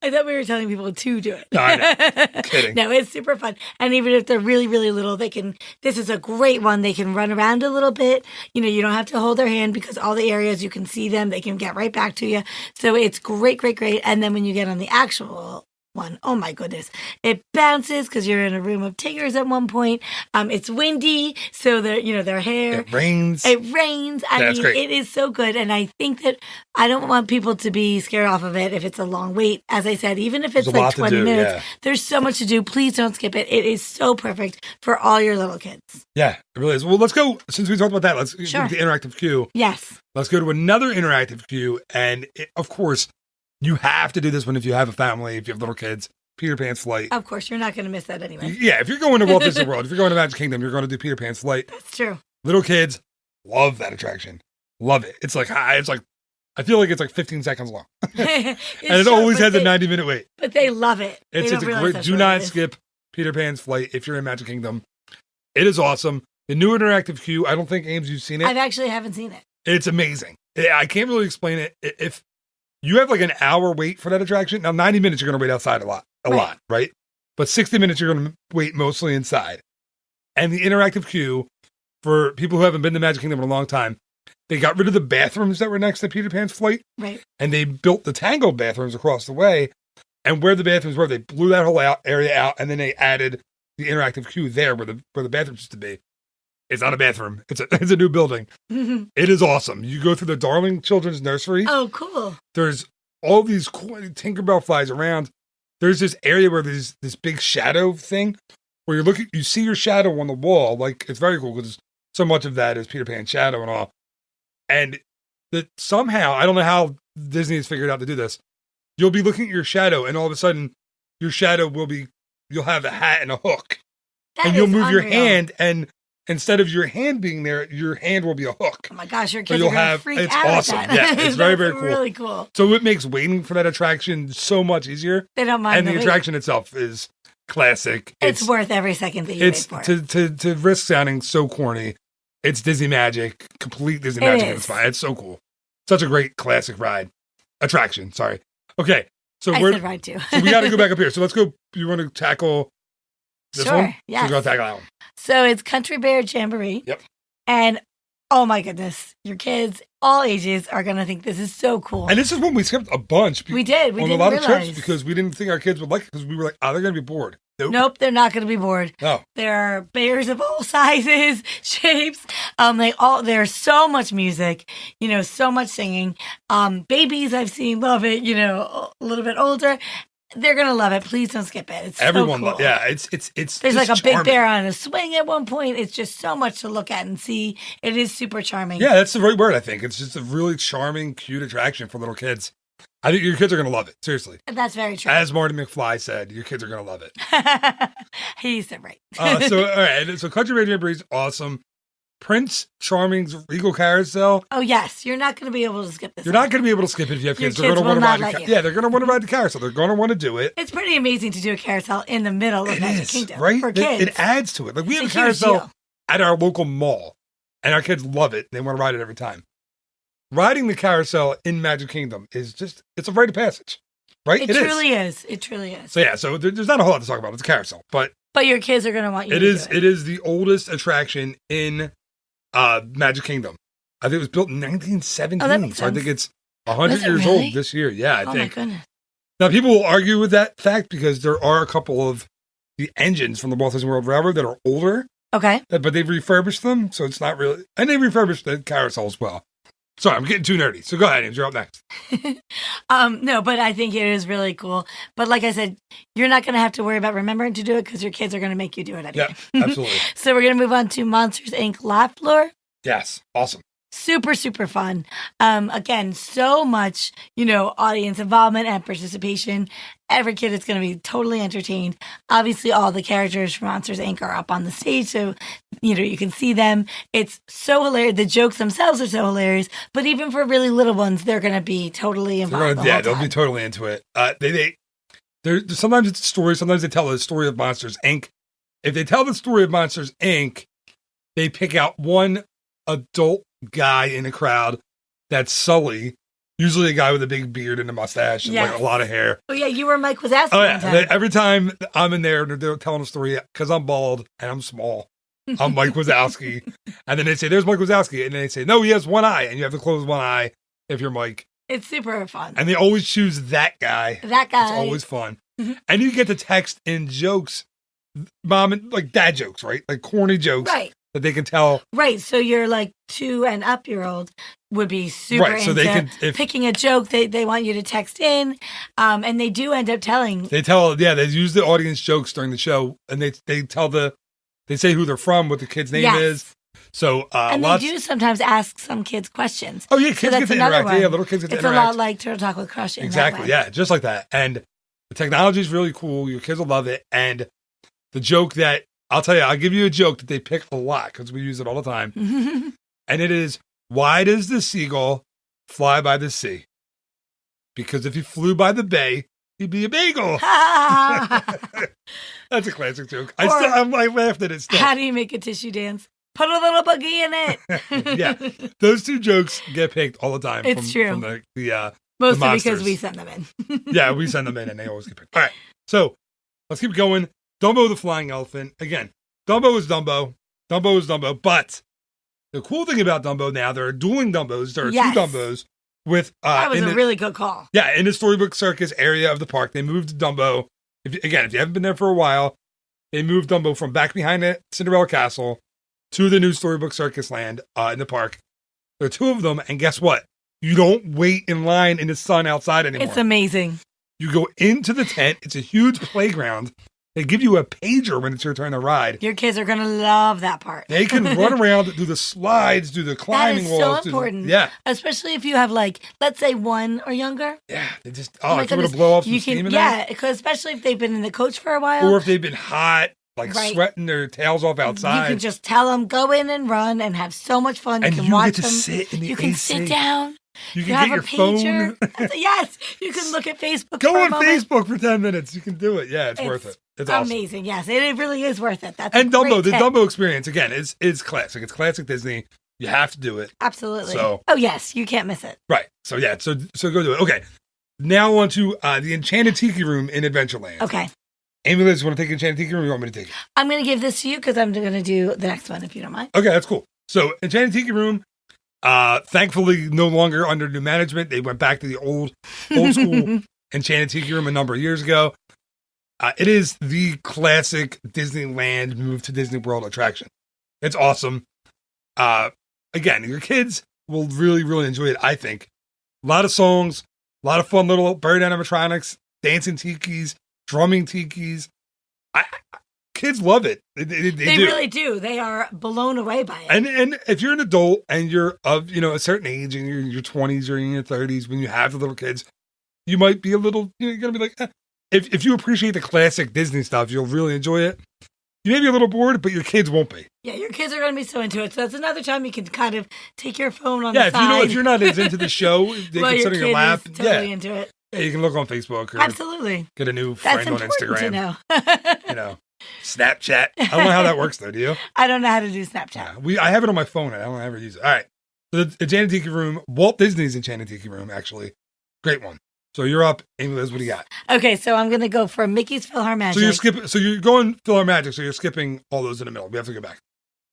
I thought we were telling people to do it. No, I know. Kidding. No, it's super fun. And even if they're really, really little, this is a great one. They can run around a little bit. You don't have to hold their hand because all the areas you can see them, they can get right back to you. So it's great, great, great. And then when you get on the actual one. Oh my goodness. It bounces because you're in a room of tigers at one point. It's windy, so their hair. It rains. It rains. I mean, great. it is so good. And I think that I don't want people to be scared off of it if it's a long wait. As I said, even if it's like 20 minutes, there's so much to do. Please don't skip it. It is so perfect for all your little kids. Yeah, it really is. Well, let's go, since we talked about that, let's go to the interactive queue. Yes. Let's go to another interactive queue. And of course, you have to do this one if you have a family, if you have little kids. Peter Pan's Flight. Of course, you're not going to miss that anyway. Yeah, if you're going to Walt Disney World, if you're going to Magic Kingdom, you're going to do Peter Pan's Flight. That's true. Little kids love that attraction. Love it. It's like, I feel like it's like 15 seconds long. And it always has a 90-minute wait. But they love it. It's a great, do not skip Peter Pan's Flight if you're in Magic Kingdom. It is awesome. The new interactive queue, I don't think, Ames, you've seen it. I actually haven't seen it. It's amazing. I can't really explain it. If you have like an hour wait for that attraction, now 90 minutes you're going to wait outside a lot, right? But 60 minutes you're going to wait mostly inside. And the interactive queue, for people who haven't been to Magic Kingdom in a long time, they got rid of the bathrooms that were next to Peter Pan's Flight. Right. And they built the Tangled bathrooms across the way. And where the bathrooms were, they blew that whole area out, and then they added the interactive queue there where the bathrooms used to be. It's not a bathroom. It's a new building. Mm-hmm. It is awesome. You go through the Darling Children's Nursery. Oh, cool. There's all these cool Tinkerbell flies around. There's this area where there's this big shadow thing where you see your shadow on the wall. Like, it's very cool because so much of that is Peter Pan's shadow and all. And that somehow, I don't know how Disney has figured out to do this. You'll be looking at your shadow, and all of a sudden, your shadow you'll have a hat and a hook. And you'll move your hand, and instead of your hand being there, your hand will be a hook. Oh my gosh, your kids are going to freak out. It's awesome. At that. Yeah, it's very, very cool. Really cool. So it makes waiting for that attraction so much easier. They don't mind. And the attraction itself is classic. It's worth every second that you wait for. To risk sounding so corny, it's Disney Magic, complete Disney Magic. It's so cool. Such a great classic ride. Attraction, sorry. Okay. So I said ride too. So we got to go back up here. So let's go. You want to tackle this one? Yes. So we're going to tackle that one. So it's Country Bear Jamboree. Yep. And oh my goodness, your kids, all ages, are going to think this is so cool. And this is when we skipped a bunch. We did. We on didn't a lot realize. of trips because we didn't think our kids would like it because we were like, they're going to be bored. Nope, they're not going to be bored. No. There are bears of all sizes, shapes. There's so much music, so much singing. Babies I've seen love it, a little bit older. They're going to love it. Please don't skip it. It's everyone so cool. It's There's like a charming. big bear on a swing at one point. It's just so much to look at and see. It is super charming. Yeah, that's the right word, I think. It's just a really charming, cute attraction for little kids. I think your kids are going to love it. Seriously. That's very true. As Marty McFly said, your kids are going to love it. He said right. All right. So Country Bear Jamboree is awesome. Prince Charming's Regal Carousel. Oh, yes. You're not going to be able to skip this. You're not going to be able to skip it if you have kids. They're going to want to ride they're going to want to ride the carousel. They're going to want to do it. It's pretty amazing to do a carousel in the middle of Magic Kingdom. Right? For kids. It adds to it. Like, we have a carousel at our local mall, and our kids love it. They want to ride it every time. Riding the carousel in Magic Kingdom is it's a rite of passage, right? It truly is. It truly is. So, yeah, there's not a whole lot to talk about. It's a carousel, but your kids are going to want you to do it. It is the oldest attraction in Magic Kingdom. I think it was built in 1917, so I think it's 100 years old this year. Yeah, I think. Oh, my goodness. Now, people will argue with that fact because there are a couple of the engines from the Walt Disney World Railroad that are older. Okay. But they've refurbished them, so it's not really... And they refurbished the carousel as well. Sorry, I'm getting too nerdy. So go ahead, Ames. You're up next. No, but I think it is really cool. But like I said, you're not going to have to worry about remembering to do it because your kids are going to make you do it anyway. Yeah, absolutely. So we're going to move on to Monsters, Inc. Laugh Floor. Yes, awesome. Super, super fun. Again, so much, audience involvement and participation. Every kid is going to be totally entertained. Obviously, all the characters from Monsters, Inc. are up on the stage, so, you can see them. It's so hilarious. The jokes themselves are so hilarious, but even for really little ones, they're going to be totally involved. They'll be totally into it. Sometimes it's a story. Sometimes they tell the story of Monsters, Inc. If they tell the story of Monsters, Inc., they pick out one adult guy in a crowd that's Sully, usually a guy with a big beard and a mustache and like a lot of hair. Oh yeah, you were Mike Wazowski. Oh yeah, every time I'm in there, they're telling a story because I'm bald and I'm small. I'm Mike Wazowski, and then they say, "There's Mike Wazowski," and then they say, "No, he has one eye," and you have to close one eye if you're Mike. It's super fun, and they always choose that guy. That guy. It's always fun. And you get to text in jokes, mom, and like dad jokes, right? Like corny jokes that they can tell. Right. So your like 2 and up year old would be super into so they can, picking a joke they want you to text in. And they do end up telling. They use the audience jokes during the show, and they say who they're from, what the kid's name is. So, and they do sometimes ask some kids questions. Oh, yeah, kids get to interact. Yeah, little kids get to interact. It's a lot like Turtle Talk with Crush. Exactly, yeah, just like that. And the technology is really cool. Your kids will love it. And the joke that, I'll tell you, I'll give you a joke that they pick a lot because we use it all the time. And it is, why does the seagull fly by the sea? Because if he flew by the bay, he'd be a bagel. That's a classic joke. I laughed at it still. How do you make a tissue dance? Put a little boogie in it. Yeah, those 2 jokes get picked all the time. It's true. From the mostly because we send them in. Yeah, we send them in, and they always get picked. All right, so let's keep going. Dumbo the Flying Elephant. Again, Dumbo is Dumbo. Dumbo is Dumbo. But the cool thing about Dumbo now, there are dueling Dumbos. There are 2 Dumbos. That was a really good call. Yeah, in the Storybook Circus area of the park, they moved Dumbo. If you haven't been there for a while, they moved Dumbo from back behind the Cinderella Castle to the new Storybook Circus land in the park. There are 2 of them, and guess what? You don't wait in line in the sun outside anymore. It's amazing. You go into the tent. It's a huge playground. They give you a pager when it's your turn to ride. Your kids are going to love that part. They can run around, do the slides, do the climbing walls. That is so important. Especially if you have, like, let's say 1 or younger. Yeah. They just, if you want to blow off some steam in there. Yeah, because especially if they've been in the coach for a while. Or if they've been hot, sweating their tails off outside. You can just tell them, go in and run and have so much fun. And you can watch get to them. sit in the You can AC. sit down. You can get your phone. Yes, you can look at Facebook. Go on Facebook for 10 minutes. You can do it. Yeah, it's worth it. It's amazing. Awesome. Yes, it really is worth it. And Dumbo, the Dumbo experience again is classic. It's classic Disney. You have to do it. Absolutely. So, yes, you can't miss it. Right. So yeah. So go do it. Okay. Now on to the Enchanted Tiki Room in Adventureland. Okay. Amy Liz, you want to take Enchanted Tiki Room? Or you want me to take it? I'm going to give this to you because I'm going to do the next one if you don't mind. Okay, that's cool. So Enchanted Tiki Room. Thankfully, no longer under new management. They went back to the old school Enchanted Tiki Room a number of years ago. It is the classic Disneyland move to Disney World attraction. It's awesome. Again, your kids will really, really enjoy it, I think. A lot of songs, a lot of fun little bird animatronics, dancing tikis, drumming tikis. Kids love it. They really do. They are blown away by it. And if you're an adult and you're of a certain age and you're in your 20s or in your 30s when you have the little kids, you might be a little. You're gonna be like, if you appreciate the classic Disney stuff, you'll really enjoy it. You may be a little bored, but your kids won't be. Yeah, your kids are going to be so into it. So that's another time you can kind of take your phone on the side. Yeah, if you're not as into the show, they can sit on your lap. Totally into it. Yeah, you can look on Facebook or absolutely get a new friend on Instagram. To know. Snapchat. I don't know how that works though. Do you? I don't know how to do Snapchat. Yeah, I have it on my phone and I don't ever use it. All right. So the Enchanted Tiki Room, Walt Disney's Enchanted Tiki Room, actually. Great one. So you're up. Amy Liz, what do you got? Okay, so I'm going to go for Mickey's PhilharMagic. So you're going PhilharMagic, so you're skipping all those in the middle. We have to go back.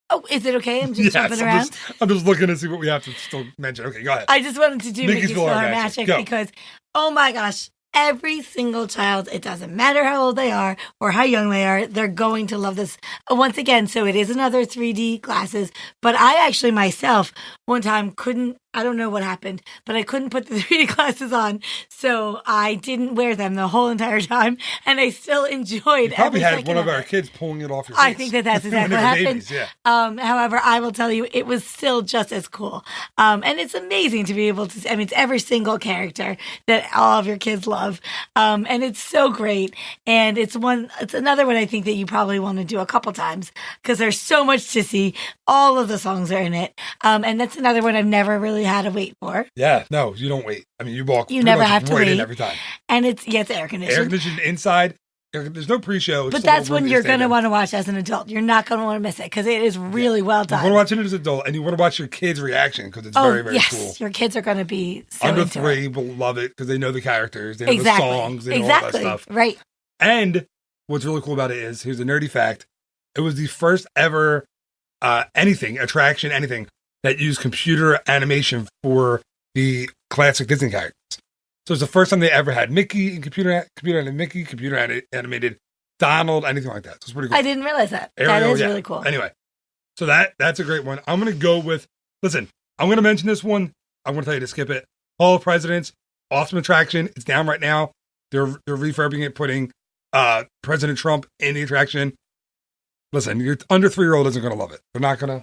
Oh, is it okay? I'm just jumping around. I'm just looking to see what we have to still mention. Okay, go ahead. I just wanted to do Mickey's PhilharMagic because, oh my gosh, every single child, it doesn't matter how old they are or how young they are, they're going to love this once again. So it is another 3D glasses, but I actually myself one time couldn't, I don't know what happened, but I couldn't put the 3D glasses on. So I didn't wear them the whole entire time. And I still enjoyed you probably had one of our kids pulling it off your face. I think that's exactly what happened. Babies, yeah. However, I will tell you, it was still just as cool. And it's amazing to be able to, it's every single character that all of your kids love. And it's so great. And it's another one I think that you probably want to do a couple times because there's so much to see. All of the songs are in it. And that's another one I've never really had to wait for. Yeah, no, you don't wait. I mean, you walk. You never have to wait in every time. And it's air conditioned. Air conditioned inside. There's no pre-show. But that's when you're going to want to watch as an adult. You're not going to want to miss it because it is really well done. You want to watch it as an adult, and you want to watch your kids' reaction because it's very, very cool. Your kids are going to be so under into 3 it. will love it because they know the characters, they know the songs, they know all that stuff. Right. And what's really cool about it is, here's a nerdy fact: it was the first ever anything that used computer animation for the classic Disney characters. So it's the first time they ever had Mickey, computer animated Mickey, computer animated Donald, anything like that. So it's pretty cool. I didn't realize that. Ariel, that is really cool. Anyway, so that's a great one. I'm going to go with, listen, I'm going to mention this one. I'm going to tell you to skip it. Hall of Presidents, awesome attraction. It's down right now. They're refurbing it, putting President Trump in the attraction. Listen, your under 3-year-old isn't going to love it. They're not going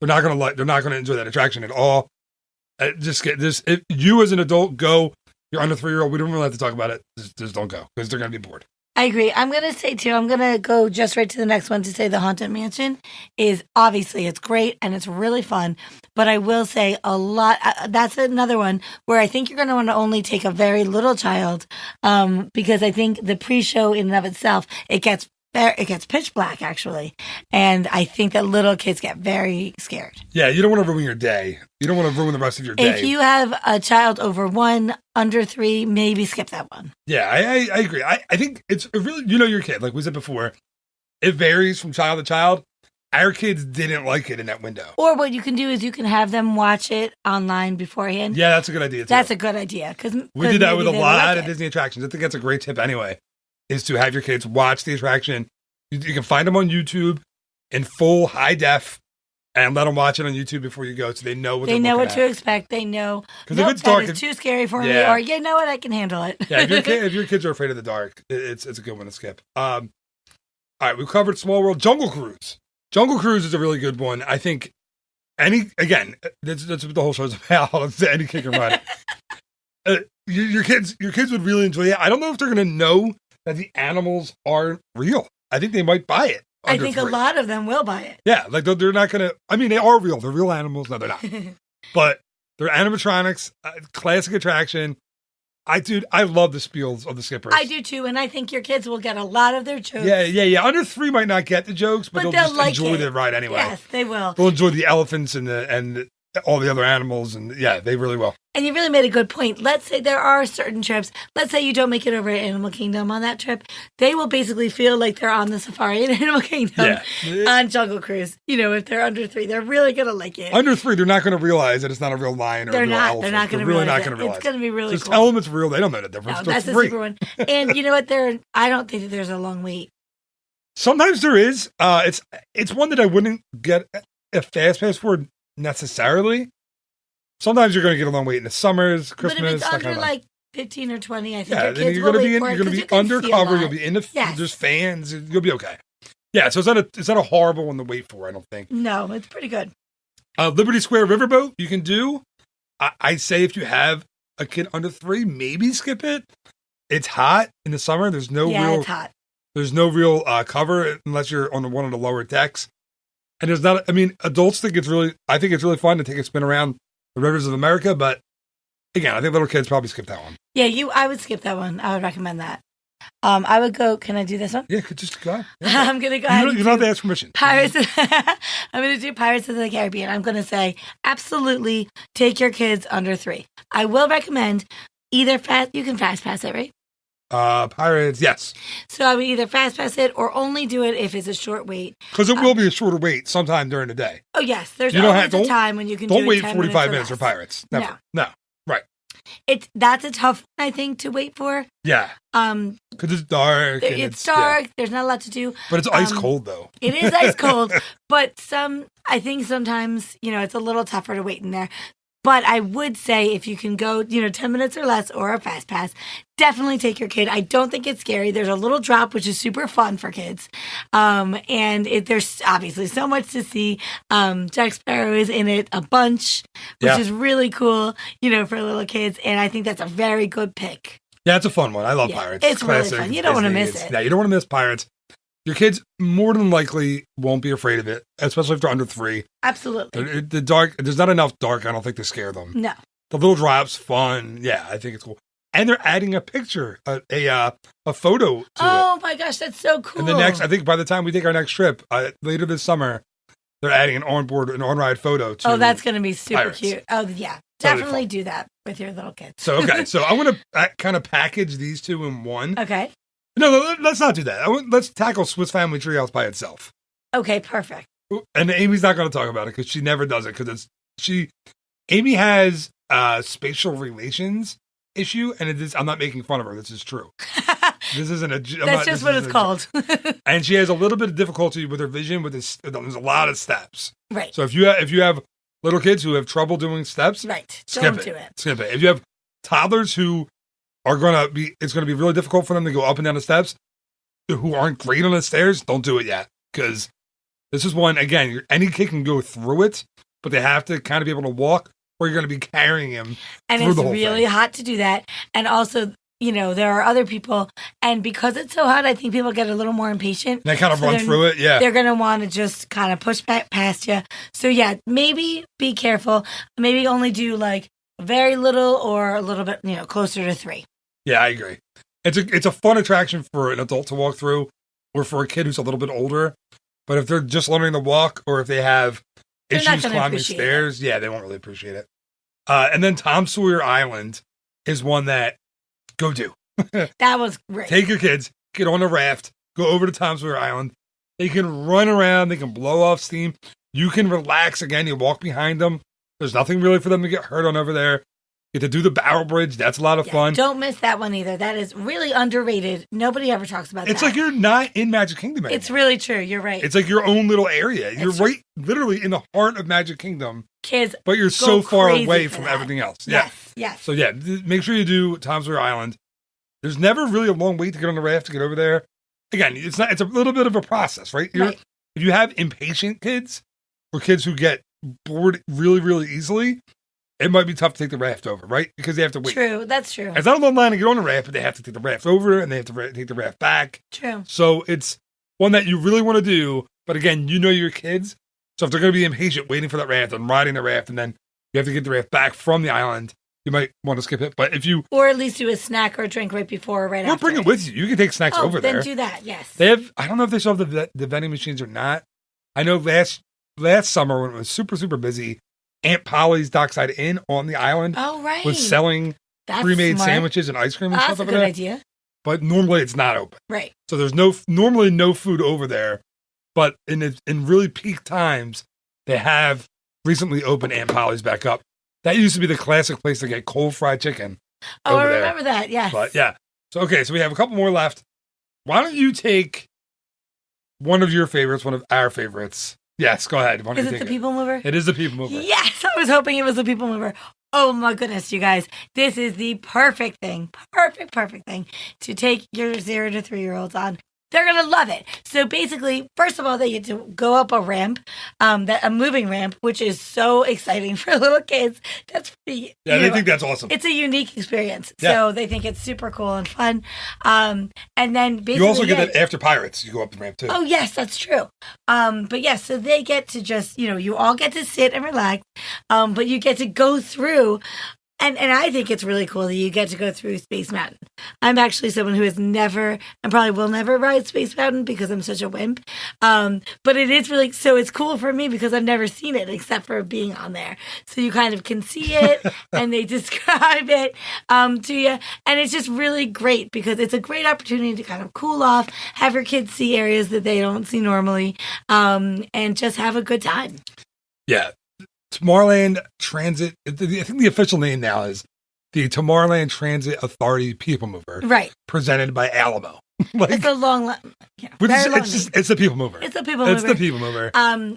to enjoy that attraction at all. Just get this. If you as an adult go, you're under 3-year-old. We don't really have to talk about it. Just don't go because they're going to be bored. I agree. I'm going to say too, I'm going to go just right to the next one to say the Haunted Mansion is obviously it's great and it's really fun. But I will say a lot. That's another one where I think you're going to want to only take a very little child because I think the pre-show in and of itself, it gets pitch black actually. And I think that little kids get very scared. Yeah, you don't want to ruin your day. You don't want to ruin the rest of your day. If you have a child over 1, under 3, maybe skip that one. Yeah, I agree. I think it's really, your kid, like we said before, it varies from child to child. Our kids didn't like it in that window. Or what you can do is you can have them watch it online beforehand. Yeah, that's a good idea too. That's a good idea. We did that with a lot of Disney attractions. I think that's a great tip anyway, is to have your kids watch the attraction. You can find them on YouTube in full high def and let them watch it on YouTube before you go so they know what to expect. They know, if it's dark, it's too scary for me, or you know what, I can handle it. Yeah, if your kids are afraid of the dark, it's a good one to skip. All right, we've covered Small World. Jungle Cruise. Jungle Cruise is a really good one. I think that's what the whole show's about. Any kid can run it. Your kids would really enjoy it. I don't know if they're going to know that the animals are real. I think they might buy it. I think 3. A lot of them will buy it. Yeah, like they're not going to. I mean, they are real. They're real animals. No, they're not. But they're animatronics. Classic attraction. I love the spiels of the skippers. I do too, and I think your kids will get a lot of their jokes. Yeah. Under 3 might not get the jokes, but they'll just enjoy the ride anyway. Yes, they will. They'll enjoy the elephants and all the other animals, and yeah, they really will. And you really made a good point. Let's say there are certain trips. Let's say you don't make it over to Animal Kingdom on that trip. They will basically feel like they're on the safari in Animal Kingdom on Jungle Cruise. If they're under 3, they're really going to like it. Under 3, they're not going to realize that it's not a real lion or a real elephant. They're not going to realize it. It's going to be really cool. Element's real. They don't know the difference. No, that's a super one. And you know what? I don't think that there's a long wait. Sometimes there is. It's one that I wouldn't get a fast pass for necessarily. Sometimes you're going to get a long wait in the summers, Christmas. But if it's under like 15 or 20, I think your kids you're going to be undercover. You'll be in the yes. There's fans. You'll be okay. Yeah, so it's not a horrible one to wait for. I don't think. No, it's pretty good. Liberty Square Riverboat you can do. I say if you have a kid under 3, maybe skip it. It's hot in the summer. It's hot. There's no real cover unless you're on one of the lower decks. And there's not. I mean, adults think I think it's really fun to take a spin around the rivers of America, but again, I think little kids probably skip that one. Yeah, I would skip that one. I would recommend that. I would go. Can I do this one? Yeah, just go. Yeah. I'm gonna go. You don't have to ask permission. I'm gonna do Pirates of the Caribbean. I'm gonna say absolutely take your kids under 3. I will recommend either you can fast pass it, right? Pirates, yes. So I would either fast pass it or only do it if it's a short wait. Because it will be a shorter wait sometime during the day. Oh, yes. There's always a time when you can do it. Don't wait 45 minutes for Pirates. Never. No. Right. That's a tough one, I think, to wait for. Yeah. Because it's dark. It's dark. Yeah. There's not a lot to do. But it's ice cold, though. It is ice cold. But I think sometimes, it's a little tougher to wait in there. But I would say if you can go, 10 minutes or less or a fast pass, definitely take your kid. I don't think it's scary. There's a little drop, which is super fun for kids. And there's obviously so much to see. Jack Sparrow is in it a bunch, which is really cool, for little kids. And I think that's a very good pick. Yeah, it's a fun one. I love Pirates. It's classic, really fun. You don't want to miss it. Yeah, you don't want to miss Pirates. Your kids more than likely won't be afraid of it, especially if they're under 3. Absolutely. The dark, there's not enough dark, I don't think, to scare them. No. The little drops, fun. Yeah, I think it's cool. And they're adding a picture, a photo to it. Oh my gosh, that's so cool. And I think by the time we take our next trip, later this summer, they're adding an on-ride photo to that's going to be super Pirates. Cute. Oh, yeah. Definitely do that with your little kids. So I want to kind of package these two in one. Okay. No, let's not do that. Let's tackle Swiss Family Treehouse by itself. Okay, perfect. And Amy's not going to talk about it because she never does it because she Amy has a spatial relations issue, and I'm not making fun of her. This is true. This isn't a. That's just what it's called. And she has a little bit of difficulty with her vision. There's a lot of steps. Right. So if you have little kids who have trouble doing steps, right, don't do it. Skip it. If you have toddlers who it's gonna be really difficult for them to go up and down the steps, who aren't great on the stairs, don't do it yet, because this is one, again, any kid can go through it, but they have to kind of be able to walk, or you're going to be carrying him and through the whole thing. And it's really hot to do that. And also, there are other people, and because it's so hot, I think people get a little more impatient. And they kind of run through it, yeah. They're going to want to just kind of push back past you. So yeah, maybe be careful. Maybe only do like very little or a little bit, closer to 3. Yeah, I agree. It's a fun attraction for an adult to walk through, or for a kid who's a little bit older. But if they're just learning to walk, or if they have issues climbing stairs, yeah, they won't really appreciate it. And then Tom Sawyer Island is one that go do. That was great. Take your kids, get on a raft, go over to Tom Sawyer Island. They can run around, they can blow off steam. You can relax again. You walk behind them. There's nothing really for them to get hurt on over there. Get to do the barrel bridge. That's a lot of fun. Don't miss that one either. That is really underrated. Nobody ever talks about that. It's like you're not in Magic Kingdom anymore. It's really true. You're right. It's like your own little area. You're literally in the heart of Magic Kingdom. Kids, but you're so far away from everything else. Yes. So yeah, make sure you do Tom Sawyer Island. There's never really a long wait to get on the raft to get over there. Again, it's a little bit of a process, right? If you have impatient kids or kids who get bored really, really easily, it might be tough to take the raft over, right? Because they have to wait. True, that's true. It's not a long line to get on the raft, but they have to take the raft over and they have to take the raft back. True. So it's one that you really want to do, but again, your kids. So if they're going to be impatient waiting for that raft and riding the raft, and then you have to get the raft back from the island, you might want to skip it. But if you... Or at least do a snack or a drink right before or right after. Or bring it with you. You can take snacks over there. Then do that, yes. They have... I don't know if they still have the vending machines or not. I know last summer when it was super, super busy, Aunt Polly's Dockside Inn on the island was selling pre-made sandwiches and ice cream and stuff over there. That's a good idea. But normally it's not open. Right. So there's normally no food over there. But in really peak times, they have recently opened Aunt Polly's back up. That used to be the classic place to get cold fried chicken. Oh, I remember that, yes. But yeah. So we have a couple more left. Why don't you take one of your favorites, one of our favorites? Yes, go ahead. Is it the People Mover? It is the People Mover. Yes, I was hoping it was the People Mover. Oh my goodness, you guys. This is the perfect thing to take your 0 to 3-year-olds on. They're going to love it. So basically, first of all, they get to go up a ramp, a moving ramp, which is so exciting for little kids. That's pretty... Yeah, they think that's awesome. It's a unique experience. Yeah. So they think it's super cool and fun. And then basically... You also get that after Pirates. You go up the ramp, too. Oh, yes, that's true. But yes, so they get to just, you all get to sit and relax, but you get to go through... And I think it's really cool that you get to go through Space Mountain. I'm actually someone who has never, and probably will never ride Space Mountain because I'm such a wimp. But it is really, so it's cool for me because I've never seen it except for being on there. So you kind of can see it and they describe it to you. And it's just really great because it's a great opportunity to kind of cool off, have your kids see areas that they don't see normally, and just have a good time. Yeah. Tomorrowland Transit, I think the official name now is the Tomorrowland Transit Authority People Mover. Right. Presented by Alamo. It's a long, it's the People Mover. It's the People Mover. It's the People Mover.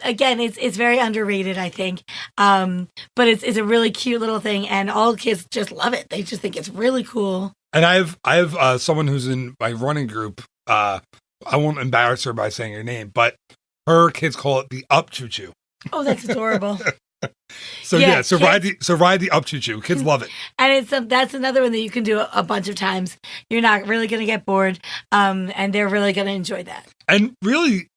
Again, it's very underrated, I think. But it's a really cute little thing, and all kids just love it. They just think it's really cool. And I have someone who's in my running group. I won't embarrass her by saying her name, but her kids call it the Up Choo Choo. Oh, that's adorable. So ride the Up Choo Choo. Kids love it. And that's another one that you can do a bunch of times. You're not really going to get bored, and they're really going to enjoy that. And really,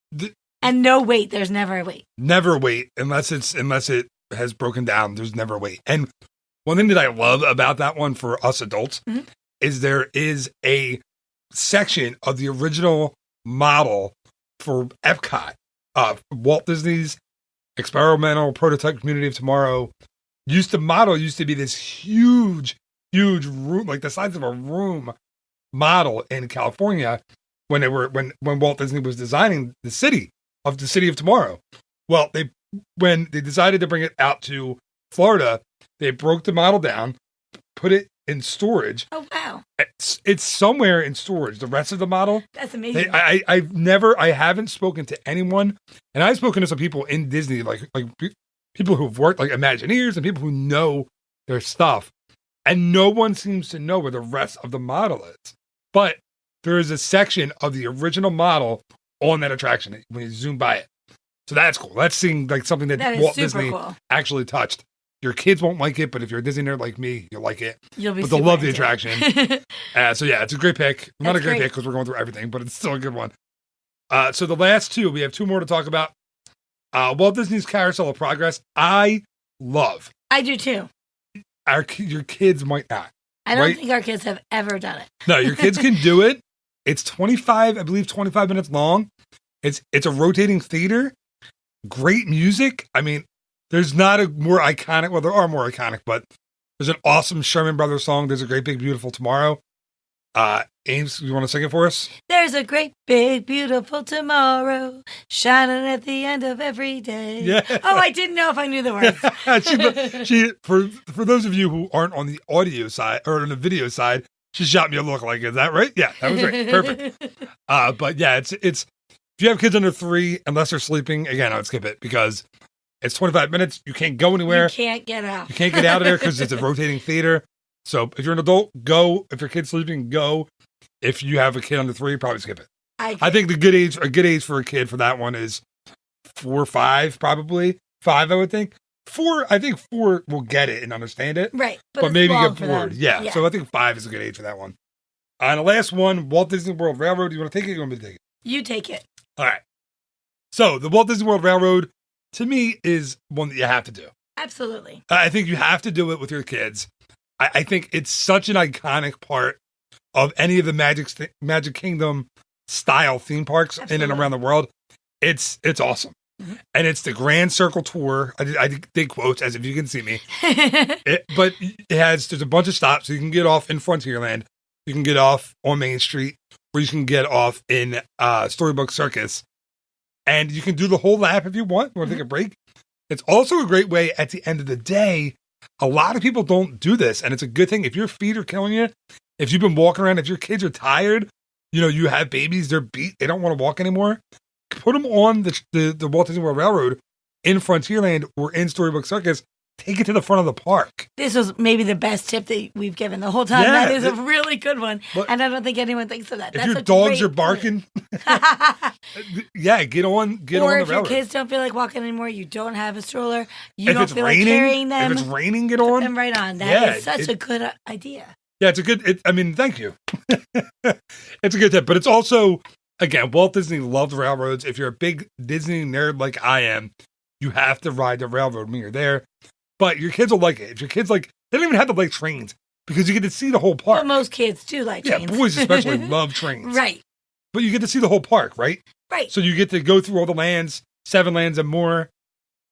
and no wait. There's never a wait. Never wait unless it has broken down. There's never a wait. And one thing that I love about that one for us adults is there is a section of the original model for Epcot, Walt Disney's Experimental Prototype Community of Tomorrow. Used to be this huge room, like the size of a room model in California when Walt Disney was designing the city of Tomorrow. Well, when they decided to bring it out to Florida, They broke the model down, put it in storage. Oh, wow. It's somewhere in storage. The rest of the model. That's amazing. I haven't spoken to anyone, and I've spoken to some people in Disney, like people who've worked, like Imagineers and people who know their stuff, and no one seems to know where the rest of the model is. But there is a section of the original model on that attraction when you zoom by it. So that's cool. That's seeing like something that Walt Disney actually touched. Your kids won't like it, but if you're a Disney nerd like me, you'll like it. But they'll love the attraction. So yeah, it's a great pick. Not a great pick because we're going through everything, but it's still a good one. So the last two, we have two more to talk about. Walt Disney's Carousel of Progress, I love. I do too. Your kids might not. I don't think our kids have ever done it. No, your kids can do it. It's 25 minutes long. It's a rotating theater. Great music. I mean, there's not a more iconic, well, there are more iconic, but there's an awesome Sherman Brothers song. There's a Great Big Beautiful Tomorrow. Ames, you want to sing it for us? There's a great big beautiful tomorrow shining at the end of every day. Yeah. Oh, I didn't know if I knew the words. she for those of you who aren't on the audio side or on the video side, she shot me a look like, is that right? Yeah, that was right. Perfect. But yeah, it's if you have kids under 3, unless they're sleeping, again, I would skip it because it's 25 minutes. You can't go anywhere. You can't get out. You can't get out of there because it's a rotating theater. So if you're an adult, go. If your kid's sleeping, go. If you have a kid under 3, probably skip it. I think a good age for a kid for that one is 4 or 5, probably 5. I would think 4. I think 4 will get it and understand it, right? But maybe get bored. Yeah. So I think 5 is a good age for that one. And the last one, Walt Disney World Railroad. Do you want to take it? Or you want me to take it? You take it. All right. So the Walt Disney World Railroad, to me, is one that you have to do. Absolutely. I think you have to do it with your kids. I think it's such an iconic part of any of the Magic Kingdom style theme parks in and around the world. It's awesome. Mm-hmm. And it's the Grand Circle Tour. I did quotes as if you can see me. But there's a bunch of stops. So you can get off in Frontierland. You can get off on Main Street, or you can get off in Storybook Circus. And you can do the whole lap if you want. You want to take a break? It's also a great way at the end of the day. A lot of people don't do this, and it's a good thing. If your feet are killing you, if you've been walking around, if your kids are tired, you have babies, they're beat, they don't want to walk anymore, put them on the Walt Disney World Railroad in Frontierland or in Storybook Circus. Take it to the front of the park. This was maybe the best tip that we've given the whole time. Yeah, that is a really good one. And I don't think anyone thinks of that. If your dogs are barking, yeah, get on the railroad. Or if your kids don't feel like walking anymore, you don't have a stroller, you don't feel like carrying them. If it's raining, get on. Put them right on. That is such a good idea. Yeah, it's a good, thank you. It's a good tip. But it's also, again, Walt Disney loved railroads. If you're a big Disney nerd like I am, you have to ride the railroad when you're there. But your kids will like it. If your kids they don't even have to like trains because you get to see the whole park. But most kids do like trains. Yeah, boys especially love trains. Right. But you get to see the whole park, right? Right. So you get to go through all the lands, 7 lands and more.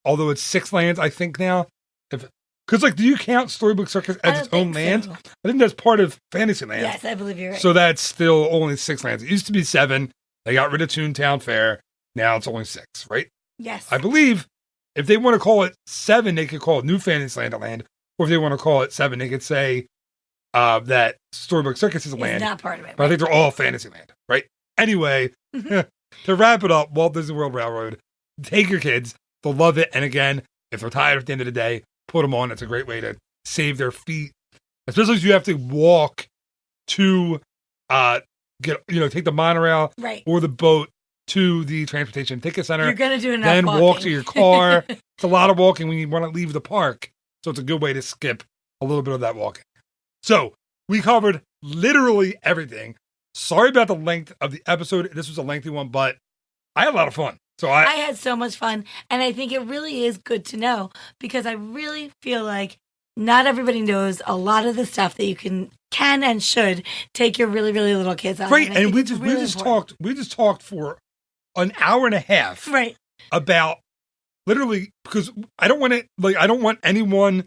Although it's 6 lands, I think now. Because do you count Storybook Circus as its own land? So. I think that's part of Fantasyland. Yes, I believe you're right. So that's still only 6 lands. It used to be 7. They got rid of Toontown Fair. Now it's only 6, right? Yes. I believe. If they want to call it 7, they could call it New Fantasyland a land. Or if they want to call it 7, they could say that Storybook Circus is a land. It's not part of it. But I think they're all Fantasyland, right? Anyway, to wrap it up, Walt Disney World Railroad, take your kids. They'll love it. And again, if they're tired at the end of the day, put them on. It's a great way to save their feet. Especially if you have to walk to take the monorail or the boat to the Transportation Ticket Center. You're going to do enough then walking. Walk to your car. It's a lot of walking when you want to leave the park. So it's a good way to skip a little bit of that walking. So we covered literally everything. Sorry about the length of the episode. This was a lengthy one, but I had a lot of fun. So I had so much fun. And I think it really is good to know because I really feel like not everybody knows a lot of the stuff that you can and should take your really, really little kids on. Right. And we just talked for an hour and a half about literally because I don't want anyone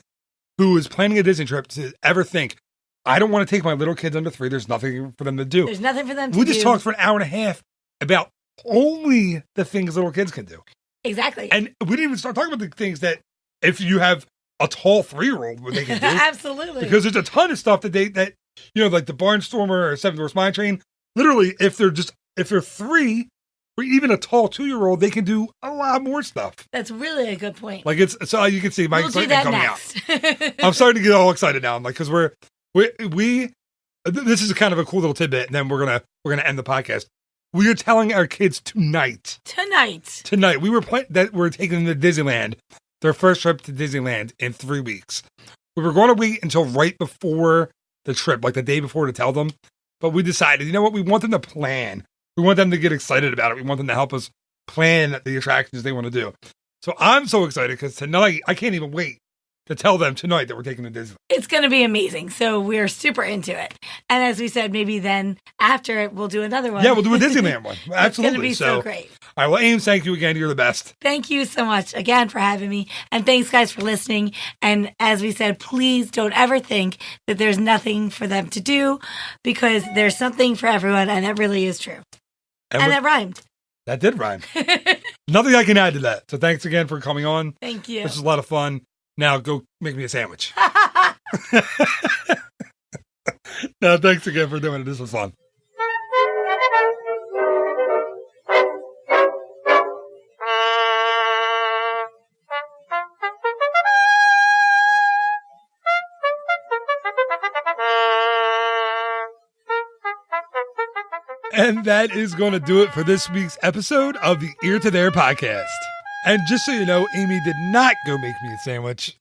who is planning a Disney trip to ever think I don't want to take my little kids under 3. There's nothing for them to do. There's nothing for them to do. We just talked for an hour and a half about only the things little kids can do. Exactly. And we didn't even start talking about the things that if you have a tall 3-year-old what they can do. Absolutely. Because there's a ton of stuff that like the Barnstormer or Seven Dwarfs Mine Train, literally, if they're 3 or even a tall 2-year-old, they can do a lot more stuff. That's really a good point. Like so you can see my excitement coming next. out. I'm starting to get all excited now. I'm like, because we this is kind of a cool little tidbit, and then we're gonna end the podcast. We are telling our kids tonight. We were that we're taking them to Disneyland, their first trip to Disneyland in 3 weeks. We were going to wait until right before the trip, like the day before, to tell them. But we decided, you know what? We want them to plan. We want them to get excited about it. We want them to help us plan the attractions they want to do. So I'm so excited because tonight, I can't even wait to tell them tonight that we're taking to Disney. It's going to be amazing. So we're super into it. And as we said, maybe then after it, we'll do another one. Yeah, we'll do a Disneyland one. Absolutely. It's going to be so great. All right. Well, Ames, thank you again. You're the best. Thank you so much again for having me. And thanks, guys, for listening. And as we said, please don't ever think that there's nothing for them to do, because there's something for everyone. And that really is true. And that rhymed. That did rhyme. Nothing I can add to that. So thanks again for coming on. Thank you. This was a lot of fun. Now go make me a sandwich. No, thanks again for doing it. This was fun. And that is going to do it for this week's episode of the Ear to There podcast. And just so you know, Amy did not go make me a sandwich.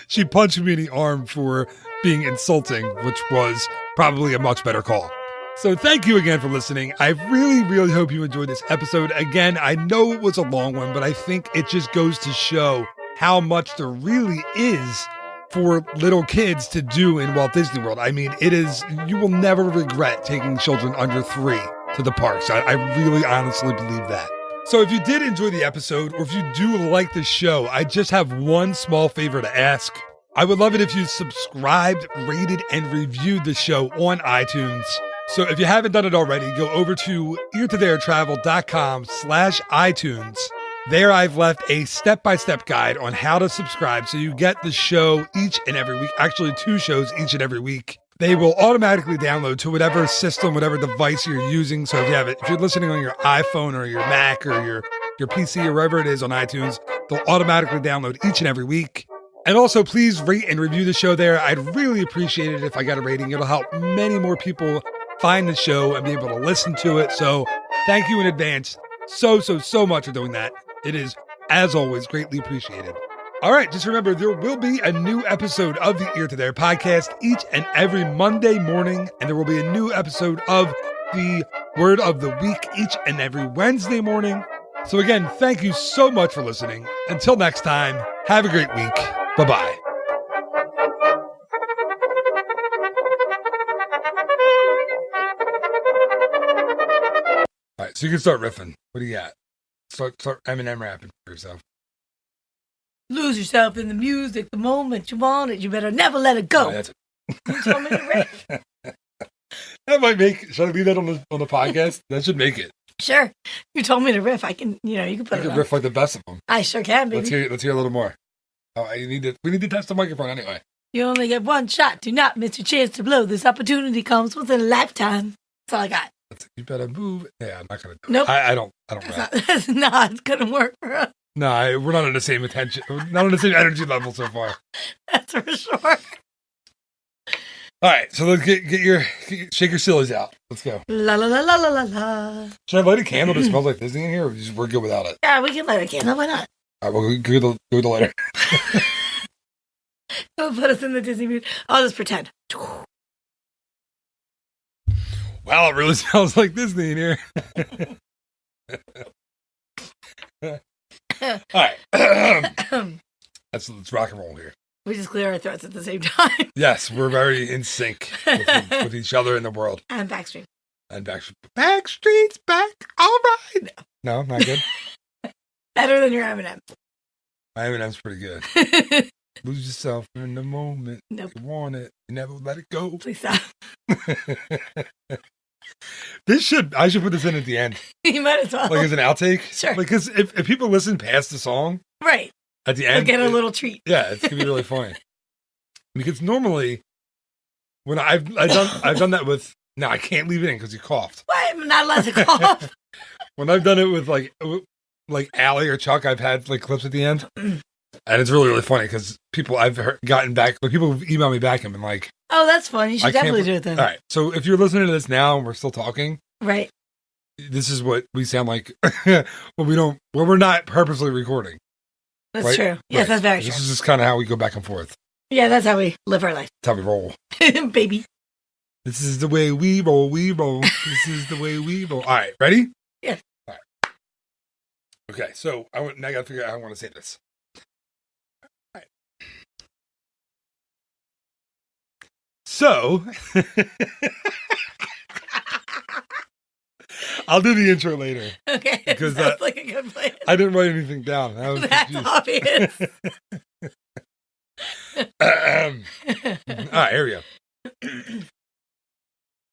She punched me in the arm for being insulting, which was probably a much better call. So thank you again for listening. I really, really hope you enjoyed this episode. Again, I know it was a long one, but I think it just goes to show how much there really is for little kids to do in Walt Disney World. I mean, you will never regret taking children under 3 to the parks. I really honestly believe that. So if you did enjoy the episode, or if you do like the show, I just have one small favor to ask. I would love it if you subscribed, rated, and reviewed the show on iTunes. So if you haven't done it already, go over to eartotheretravel.com/iTunes. There I've left a step-by-step guide on how to subscribe so you get the show each and every week, actually 2 shows each and every week. They will automatically download to whatever system, whatever device you're using. So if you're listening on your iPhone or your Mac or your PC or wherever it is on iTunes, they'll automatically download each and every week. And also, please rate and review the show there. I'd really appreciate it if I got a rating. It'll help many more people find the show and be able to listen to it. So thank you in advance so much for doing that. It is, as always, greatly appreciated. All right, just remember, there will be a new episode of the Ear to There podcast each and every Monday morning, and there will be a new episode of the Word of the Week each and every Wednesday morning. So again, thank you so much for listening. Until next time, have a great week. Bye-bye. All right, so you can start riffing. What do you got? Start Eminem rapping for yourself. Lose yourself in the music the moment you want it. You better never let it go. Oh, that's it. You told me to riff. That might make. Should I leave that on the podcast? That should make it. Sure. You told me to riff. I can. You can put it. You can on. riff like the best of them. I sure can, baby. Let's hear a little more. Oh, we need to test the microphone anyway. You only get one shot. Do not miss your chance to blow. This opportunity comes within a lifetime. That's all I got. You better move. Yeah, I'm not gonna do Nope. it. I don't rap. That's not gonna work for us. No, we're not on the same attention. We're not on the same energy level so far. That's for sure. All right, so let's shake your sillies out. Let's go. La la la la la la la. Should I light a candle that smells like Disney in here, or we're good without it? Yeah, we can light a candle. Why not? All right, well, go with the lighter. Don't put us in the Disney mood. I'll just pretend. Wow, it really smells like Disney in here. All right. Let's rock and roll here. We just clear our throats at the same time. Yes, we're very in sync with each other in the world. And Backstreet. Backstreet's back. All right. No, not good. Better than your M&M. My M&M's pretty good. Lose yourself in the moment. Nope. You want it. You never let it go. Please stop. I should put this in at the end. You might as well. Like as an outtake. Sure. Because if people listen past the song. Right. at the end. They'll get a little treat. Yeah, it's gonna be really funny. Because normally, when I've done that with. No, I can't leave it in because you coughed. What? I'm not allowed to cough. When I've done it with like Allie or Chuck, I've had like clips at the end, and it's really really funny because people gotten back, like people email me back and been like, "Oh, that's fun. You should definitely do it then." All right, so if you're listening to this now and we're still talking, right? This is what we sound like when we're not purposely recording. That's right? true. Yes, that's very true. This is just kind of how we go back and forth. Yeah, that's how we live our life. That's how we roll, baby. This is the way we roll. We roll. This is the way we roll. All right, ready? Yeah. All right. Okay, so now I got to figure out how I want to say this. All right. So, I'll do the intro later. Okay, because that's like a good plan. I didn't write anything down. That's obvious. All right, here we go.